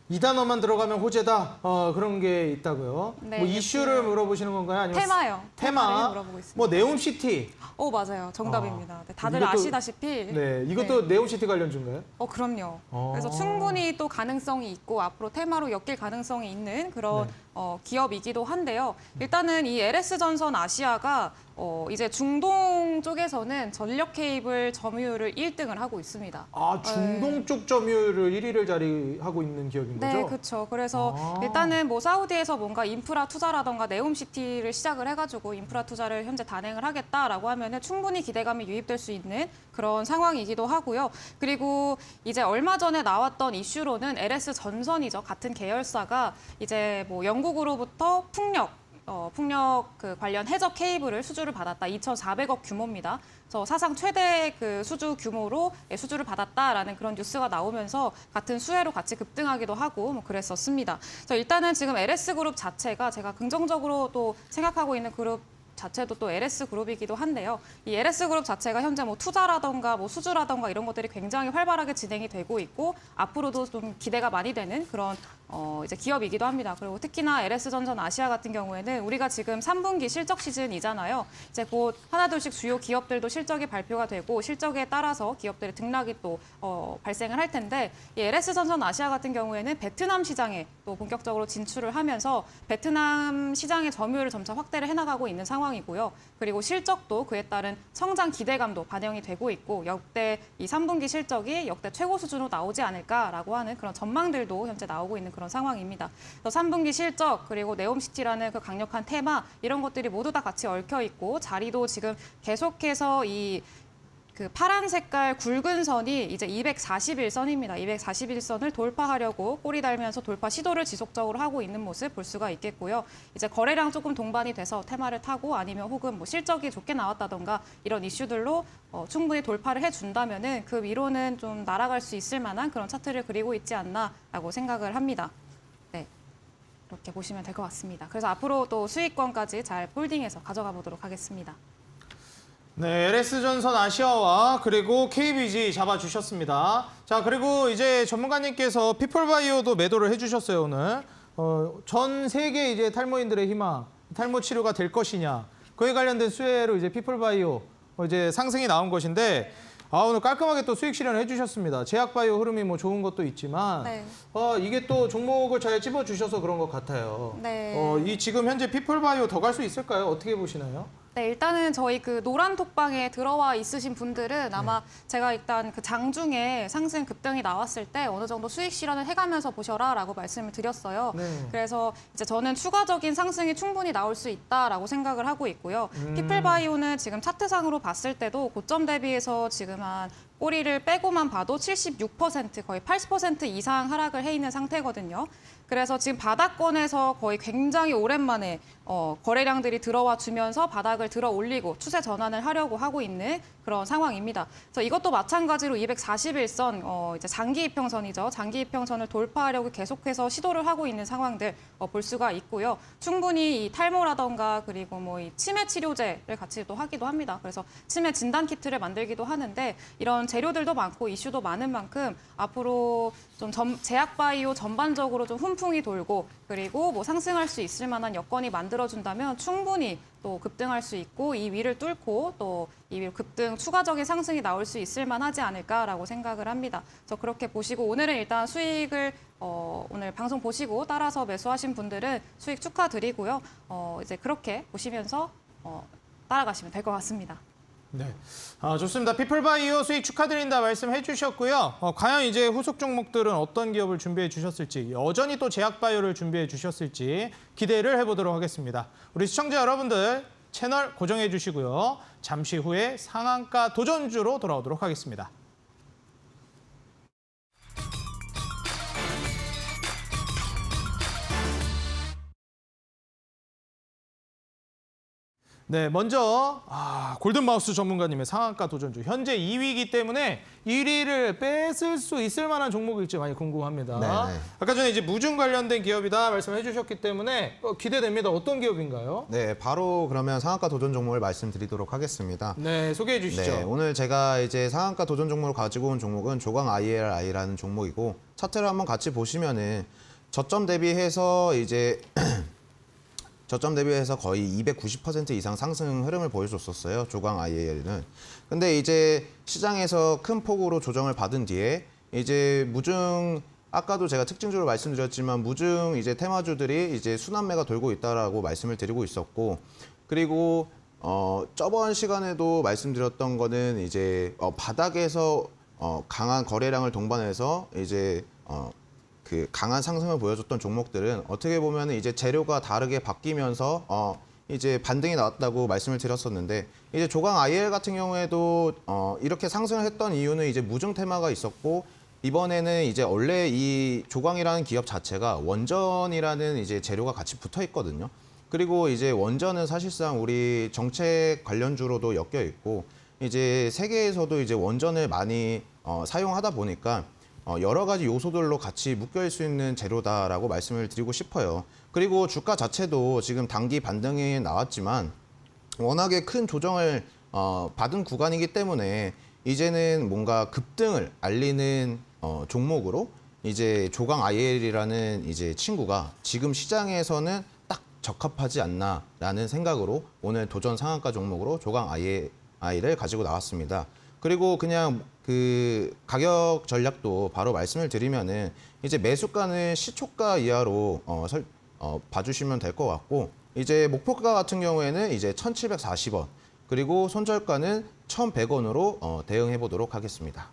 이 단어만 들어가면 호재다. 그런 게 있다고요. 네, 뭐 이슈를 이렇게 물어보시는 건가요? 아니면 테마요. 테마를 테마. 물어보고 있습니다. 뭐 네옴시티. 맞아요. 정답입니다. 네, 다들 이것도- 아시다시피 네, 이것도 네옴시티 관련주인가요? 그럼요. 어. 그래서 충분히 또 가능성이 있고 앞으로 테마로 엮일 가능성이 있는 그런 네. 기업이기도 한데요. 일단은 이 LS전선 아시아가 이제 중동 쪽에서는 전력 케이블 점유율을 1등을 하고 있습니다. 중동 쪽 점유율을 1위를 자리하고 있는 기업인 거죠? 네, 그렇죠. 그래서 일단은 뭐 사우디에서 뭔가 인프라 투자라던가 네옴시티를 시작을 해가지고 인프라 투자를 현재 단행을 하겠다라고 하면은 충분히 기대감이 유입될 수 있는 그런 상황이기도 하고요. 그리고 이제 얼마 전에 나왔던 이슈로는 LS 전선이죠. 같은 계열사가 이제 뭐 영국으로부터 풍력 그 관련 해저 케이블을 수주를 받았다. 2,400억 규모입니다. 그래서 사상 최대 그 수주 규모로 수주를 받았다라는 그런 뉴스가 나오면서 같은 수혜로 같이 급등하기도 하고 뭐 그랬었습니다. 그래서 일단은 지금 LS 그룹 자체가 제가 긍정적으로 또 생각하고 있는 그룹 자체도 또 LS 그룹이기도 한데요. 이 LS 그룹 자체가 현재 뭐 투자라던가 뭐 수주라던가 이런 것들이 굉장히 활발하게 진행이 되고 있고 앞으로도 좀 기대가 많이 되는 그런 이제 기업이기도 합니다. 그리고 특히나 LS전선 아시아 같은 경우에는 우리가 지금 3분기 실적 시즌이잖아요. 이제 곧 하나둘씩 주요 기업들도 실적이 발표가 되고 실적에 따라서 기업들의 등락이 또 발생을 할 텐데 이 LS전선 아시아 같은 경우에는 베트남 시장에 또 본격적으로 진출을 하면서 베트남 시장의 점유율을 점차 확대를 해나가고 있는 상황이고요. 그리고 실적도 그에 따른 성장 기대감도 반영이 되고 있고 역대 이 3분기 실적이 역대 최고 수준으로 나오지 않을까라고 하는 그런 전망들도 현재 나오고 있는 그런 상황입니다. 그래서 3분기 실적 그리고 네옴시티라는 그 강력한 테마 이런 것들이 모두 다 같이 얽혀 있고 자리도 지금 계속해서 그 파란 색깔 굵은 선이 이제 241선입니다. 241선을 돌파하려고 꼬리 달면서 돌파 시도를 지속적으로 하고 있는 모습 볼 수가 있겠고요. 이제 거래량 조금 동반이 돼서 테마를 타고 아니면 혹은 뭐 실적이 좋게 나왔다던가 이런 이슈들로 충분히 돌파를 해준다면은 그 위로는 좀 날아갈 수 있을 만한 그런 차트를 그리고 있지 않나라고 생각을 합니다. 네, 이렇게 보시면 될 것 같습니다. 그래서 앞으로 또 수익권까지 잘 홀딩해서 가져가 보도록 하겠습니다. 네, LS전선 아시아와 그리고 KBG 잡아주셨습니다. 자, 그리고 이제 전문가님께서 피플바이오도 매도를 해주셨어요, 오늘. 전 세계 이제 탈모인들의 희망, 탈모 치료가 될 것이냐. 그에 관련된 수혜로 이제 피플바이오 이제 상승이 나온 것인데, 오늘 깔끔하게 또 수익 실현을 해주셨습니다. 제약바이오 흐름이 뭐 좋은 것도 있지만, 네. 이게 또 종목을 잘 찝어주셔서 그런 것 같아요. 네. 이 지금 현재 피플바이오 더 갈 수 있을까요? 어떻게 보시나요? 네, 일단은 저희 그 노란 톡방에 들어와 있으신 분들은 아마 제가 일단 그 장중에 상승 급등이 나왔을 때 어느 정도 수익 실현을 해가면서 보셔라라고 말씀을 드렸어요. 네. 그래서 이제 저는 추가적인 상승이 충분히 나올 수 있다라고 생각을 하고 있고요. 피플바이오는 지금 차트상으로 봤을 때도 고점 대비해서 지금 한 꼬리를 빼고만 봐도 76% 거의 80% 이상 하락을 해 있는 상태거든요. 그래서 지금 바닥권에서 거의 굉장히 오랜만에 거래량들이 들어와 주면서 바닥을 들어 올리고 추세 전환을 하려고 하고 있는 그런 상황입니다. 그래서 이것도 마찬가지로 241선 이제 장기 이평선이죠. 장기 이평선을 돌파하려고 계속해서 시도를 하고 있는 상황들 볼 수가 있고요. 충분히 이 탈모라던가 그리고 뭐 이 치매 치료제를 같이 또 하기도 합니다. 그래서 치매 진단 키트를 만들기도 하는데 이런 재료들도 많고 이슈도 많은 만큼 앞으로 좀 제약바이오 전반적으로 좀 훈풍이 돌고 그리고 뭐 상승할 수 있을 만한 여건이 만들어준다면 충분히 또 급등할 수 있고 이 위를 뚫고 또 이 급등 추가적인 상승이 나올 수 있을 만하지 않을까라고 생각을 합니다. 그래서 그렇게 보시고 오늘은 일단 수익을 오늘 방송 보시고 따라서 매수하신 분들은 수익 축하드리고요. 이제 그렇게 보시면서 따라가시면 될 것 같습니다. 네, 좋습니다. 피플바이오 수익 축하드린다 말씀해 주셨고요. 과연 이제 후속 종목들은 어떤 기업을 준비해 주셨을지, 여전히 또 제약바이오를 준비해 주셨을지 기대를 해보도록 하겠습니다. 우리 시청자 여러분들 채널 고정해 주시고요. 잠시 후에 상한가 도전주로 돌아오도록 하겠습니다. 네, 먼저 골든마우스 전문가님의 상한가 도전주. 현재 2위이기 때문에 1위를 뺏을 수 있을 만한 종목일지 많이 궁금합니다. 네네. 아까 전에 이제 무중 관련된 기업이다 말씀해 주셨기 때문에 기대됩니다. 어떤 기업인가요? 네, 바로 그러면 상한가 도전 종목을 말씀드리도록 하겠습니다. 네, 소개해 주시죠. 네, 오늘 제가 이제 상한가 도전 종목을 가지고 온 종목은 조강 ILI라는 종목이고 차트를 한번 같이 보시면은 저점 대비해서 거의 290% 이상 상승 흐름을 보여줬었어요. 조강 IAL은. 근데 이제 시장에서 큰 폭으로 조정을 받은 뒤에 이제 무중 아까도 제가 특징적으로 말씀드렸지만 무중 이제 테마주들이 이제 순환매가 돌고 있다라고 말씀을 드리고 있었고 그리고 저번 시간에도 말씀드렸던 거는 이제 바닥에서 강한 거래량을 동반해서 이제 그 강한 상승을 보여줬던 종목들은 어떻게 보면 이제 재료가 다르게 바뀌면서 이제 반등이 나왔다고 말씀을 드렸었는데 이제 조강 IL 같은 경우에도 이렇게 상승을 했던 이유는 이제 무중 테마가 있었고 이번에는 이제 원래 이 조강이라는 기업 자체가 원전이라는 이제 재료가 같이 붙어 있거든요. 그리고 이제 원전은 사실상 우리 정책 관련주로도 엮여 있고 이제 세계에서도 이제 원전을 많이 사용하다 보니까 여러 가지 요소들로 같이 묶여 있을 수 있는 재료다라고 말씀을 드리고 싶어요. 그리고 주가 자체도 지금 단기 반등이 나왔지만 워낙에 큰 조정을 받은 구간이기 때문에 이제는 뭔가 급등을 알리는 종목으로 이제 조강 IL이라는 이제 친구가 지금 시장에서는 딱 적합하지 않나라는 생각으로 오늘 도전 상한가 종목으로 조강 IL을 가지고 나왔습니다. 그리고 그냥 그 가격 전략도 바로 말씀을 드리면은 이제 매수가는 시초가 이하로 봐주시면 될 것 같고 이제 목표가 같은 경우에는 이제 1,740원 그리고 손절가는 1,100원으로 대응해 보도록 하겠습니다.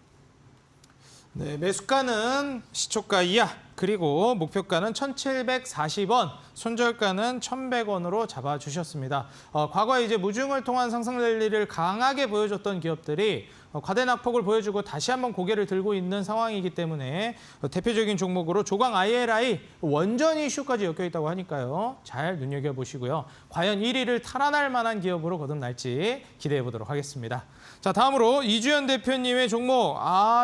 네, 매수가는 시초가 이하, 그리고 목표가는 1,740원, 손절가는 1,100원으로 잡아주셨습니다. 과거에 이제 무중을 통한 상승 랠리를 강하게 보여줬던 기업들이 과대 낙폭을 보여주고 다시 한번 고개를 들고 있는 상황이기 때문에 대표적인 종목으로 조강 ILI 원전 이슈까지 엮여 있다고 하니까요. 잘 눈여겨보시고요. 과연 1위를 탈환할 만한 기업으로 거듭날지 기대해 보도록 하겠습니다. 자, 다음으로 이주연 대표님의 종목.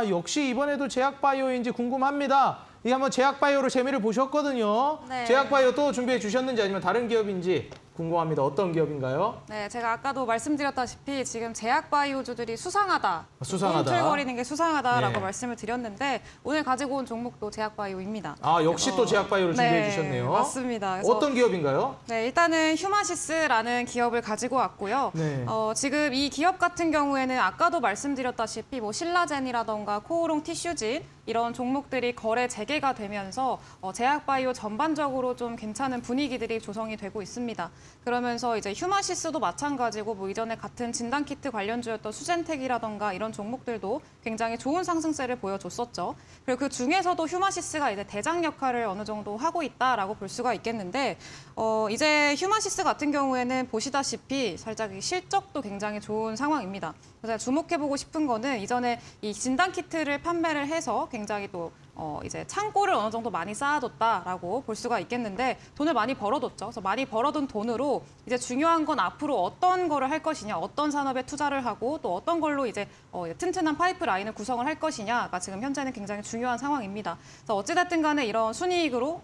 역시 이번에도 제약바이오인지 궁금합니다. 이게 한번 제약바이오로 재미를 보셨거든요. 네. 제약바이오 또 준비해 주셨는지 아니면 다른 기업인지 궁금합니다. 어떤 기업인가요? 네, 제가 아까도 말씀드렸다시피 지금 제약바이오주들이 수상하다. 수상하다. 꿈틀거리는 게 수상하다라고 네. 말씀을 드렸는데 오늘 가지고 온 종목도 제약바이오입니다. 역시 또 제약바이오를 준비해 주셨네요. 맞습니다. 그래서 어떤 기업인가요? 네, 일단은 휴마시스라는 기업을 가지고 왔고요. 네. 지금 이 기업 같은 경우에는 아까도 말씀드렸다시피 뭐 신라젠이라던가 코오롱 티슈진 이런 종목들이 거래 재개가 되면서 제약바이오 전반적으로 좀 괜찮은 분위기들이 조성이 되고 있습니다. 그러면서 이제 휴마시스도 마찬가지고 뭐 이전에 같은 진단키트 관련주였던 수젠텍이라던가 이런 종목들도 굉장히 좋은 상승세를 보여줬었죠. 그리고 그 중에서도 휴마시스가 이제 대장 역할을 어느 정도 하고 있다라고 볼 수가 있겠는데 이제 휴마시스 같은 경우에는 보시다시피 살짝 이 실적도 굉장히 좋은 상황입니다. 그래서 주목해보고 싶은 거는 이전에 이 진단키트를 판매를 해서 굉장히 또 이제 창고를 어느 정도 많이 쌓아뒀다라고 볼 수가 있겠는데 돈을 많이 벌어뒀죠. 그래서 많이 벌어둔 돈으로 이제 중요한 건 앞으로 어떤 거를 할 것이냐, 어떤 산업에 투자를 하고 또 어떤 걸로 이제 튼튼한 파이프라인을 구성을 할 것이냐가 지금 현재는 굉장히 중요한 상황입니다. 그래서 어찌됐든 간에 이런 순이익으로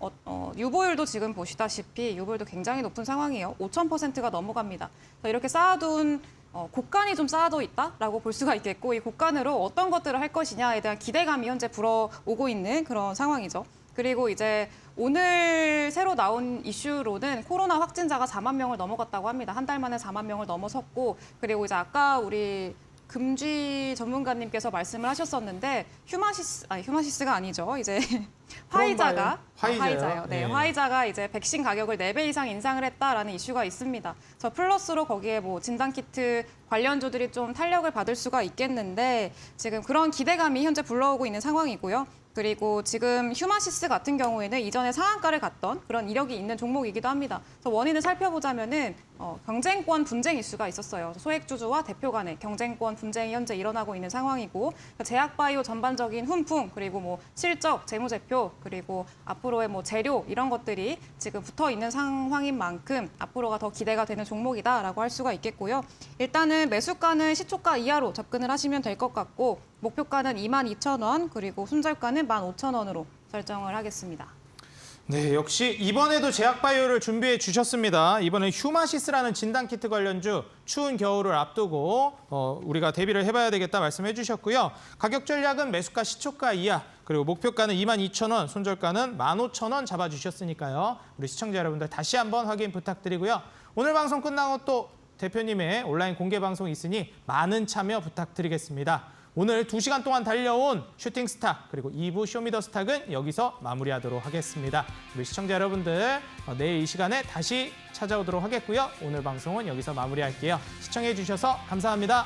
유보율도 지금 보시다시피 유보율도 굉장히 높은 상황이에요. 5,000%가 넘어갑니다. 그래서 이렇게 쌓아둔 곡간이 좀 쌓아져 있다라고 볼 수가 있겠고 이 곡간으로 어떤 것들을 할 것이냐에 대한 기대감이 현재 불어오고 있는 그런 상황이죠. 그리고 이제 오늘 새로 나온 이슈로는 코로나 확진자가 4만 명을 넘어갔다고 합니다. 한 달 만에 4만 명을 넘어섰고 그리고 이제 아까 우리 금쥐 전문가님께서 말씀을 하셨었는데 휴마시스가 아니죠. 이제 화이자가 화이자요? 네, 네. 화이자가 이제 백신 가격을 4배 이상 인상을 했다라는 이슈가 있습니다. 저 플러스로 거기에 뭐 진단키트 관련주들이 좀 탄력을 받을 수가 있겠는데 지금 그런 기대감이 현재 불러오고 있는 상황이고요. 그리고 지금 휴마시스 같은 경우에는 이전에 상한가를 갔던 그런 이력이 있는 종목이기도 합니다. 그래서 원인을 살펴보자면은 경쟁권 분쟁 이슈가 있었어요. 소액주주와 대표 간의 경쟁권 분쟁이 현재 일어나고 있는 상황이고 제약바이오 전반적인 훈풍 그리고 뭐 실적, 재무제표 그리고 앞으로의 뭐 재료 이런 것들이 지금 붙어 있는 상황인 만큼 앞으로가 더 기대가 되는 종목이다라고 할 수가 있겠고요. 일단은 매수가는 시초가 이하로 접근을 하시면 될 것 같고 목표가는 22,000원 그리고 손절가는 15,000원으로 설정을 하겠습니다. 네, 역시 이번에도 제약바이오를 준비해 주셨습니다. 이번에 휴마시스라는 진단키트 관련주 추운 겨울을 앞두고 우리가 대비를 해봐야 되겠다 말씀해 주셨고요. 가격 전략은 매수가 시초가 이하 그리고 목표가는 22,000원, 손절가는 15,000원 잡아주셨으니까요. 우리 시청자 여러분들 다시 한번 확인 부탁드리고요. 오늘 방송 끝나고 또 대표님의 온라인 공개 방송이 있으니 많은 참여 부탁드리겠습니다. 오늘 2시간 동안 달려온 슈팅스타 그리고 2부 쇼미더스탁은 여기서 마무리하도록 하겠습니다. 우리 시청자 여러분들 내일 이 시간에 다시 찾아오도록 하겠고요. 오늘 방송은 여기서 마무리할게요. 시청해 주셔서 감사합니다.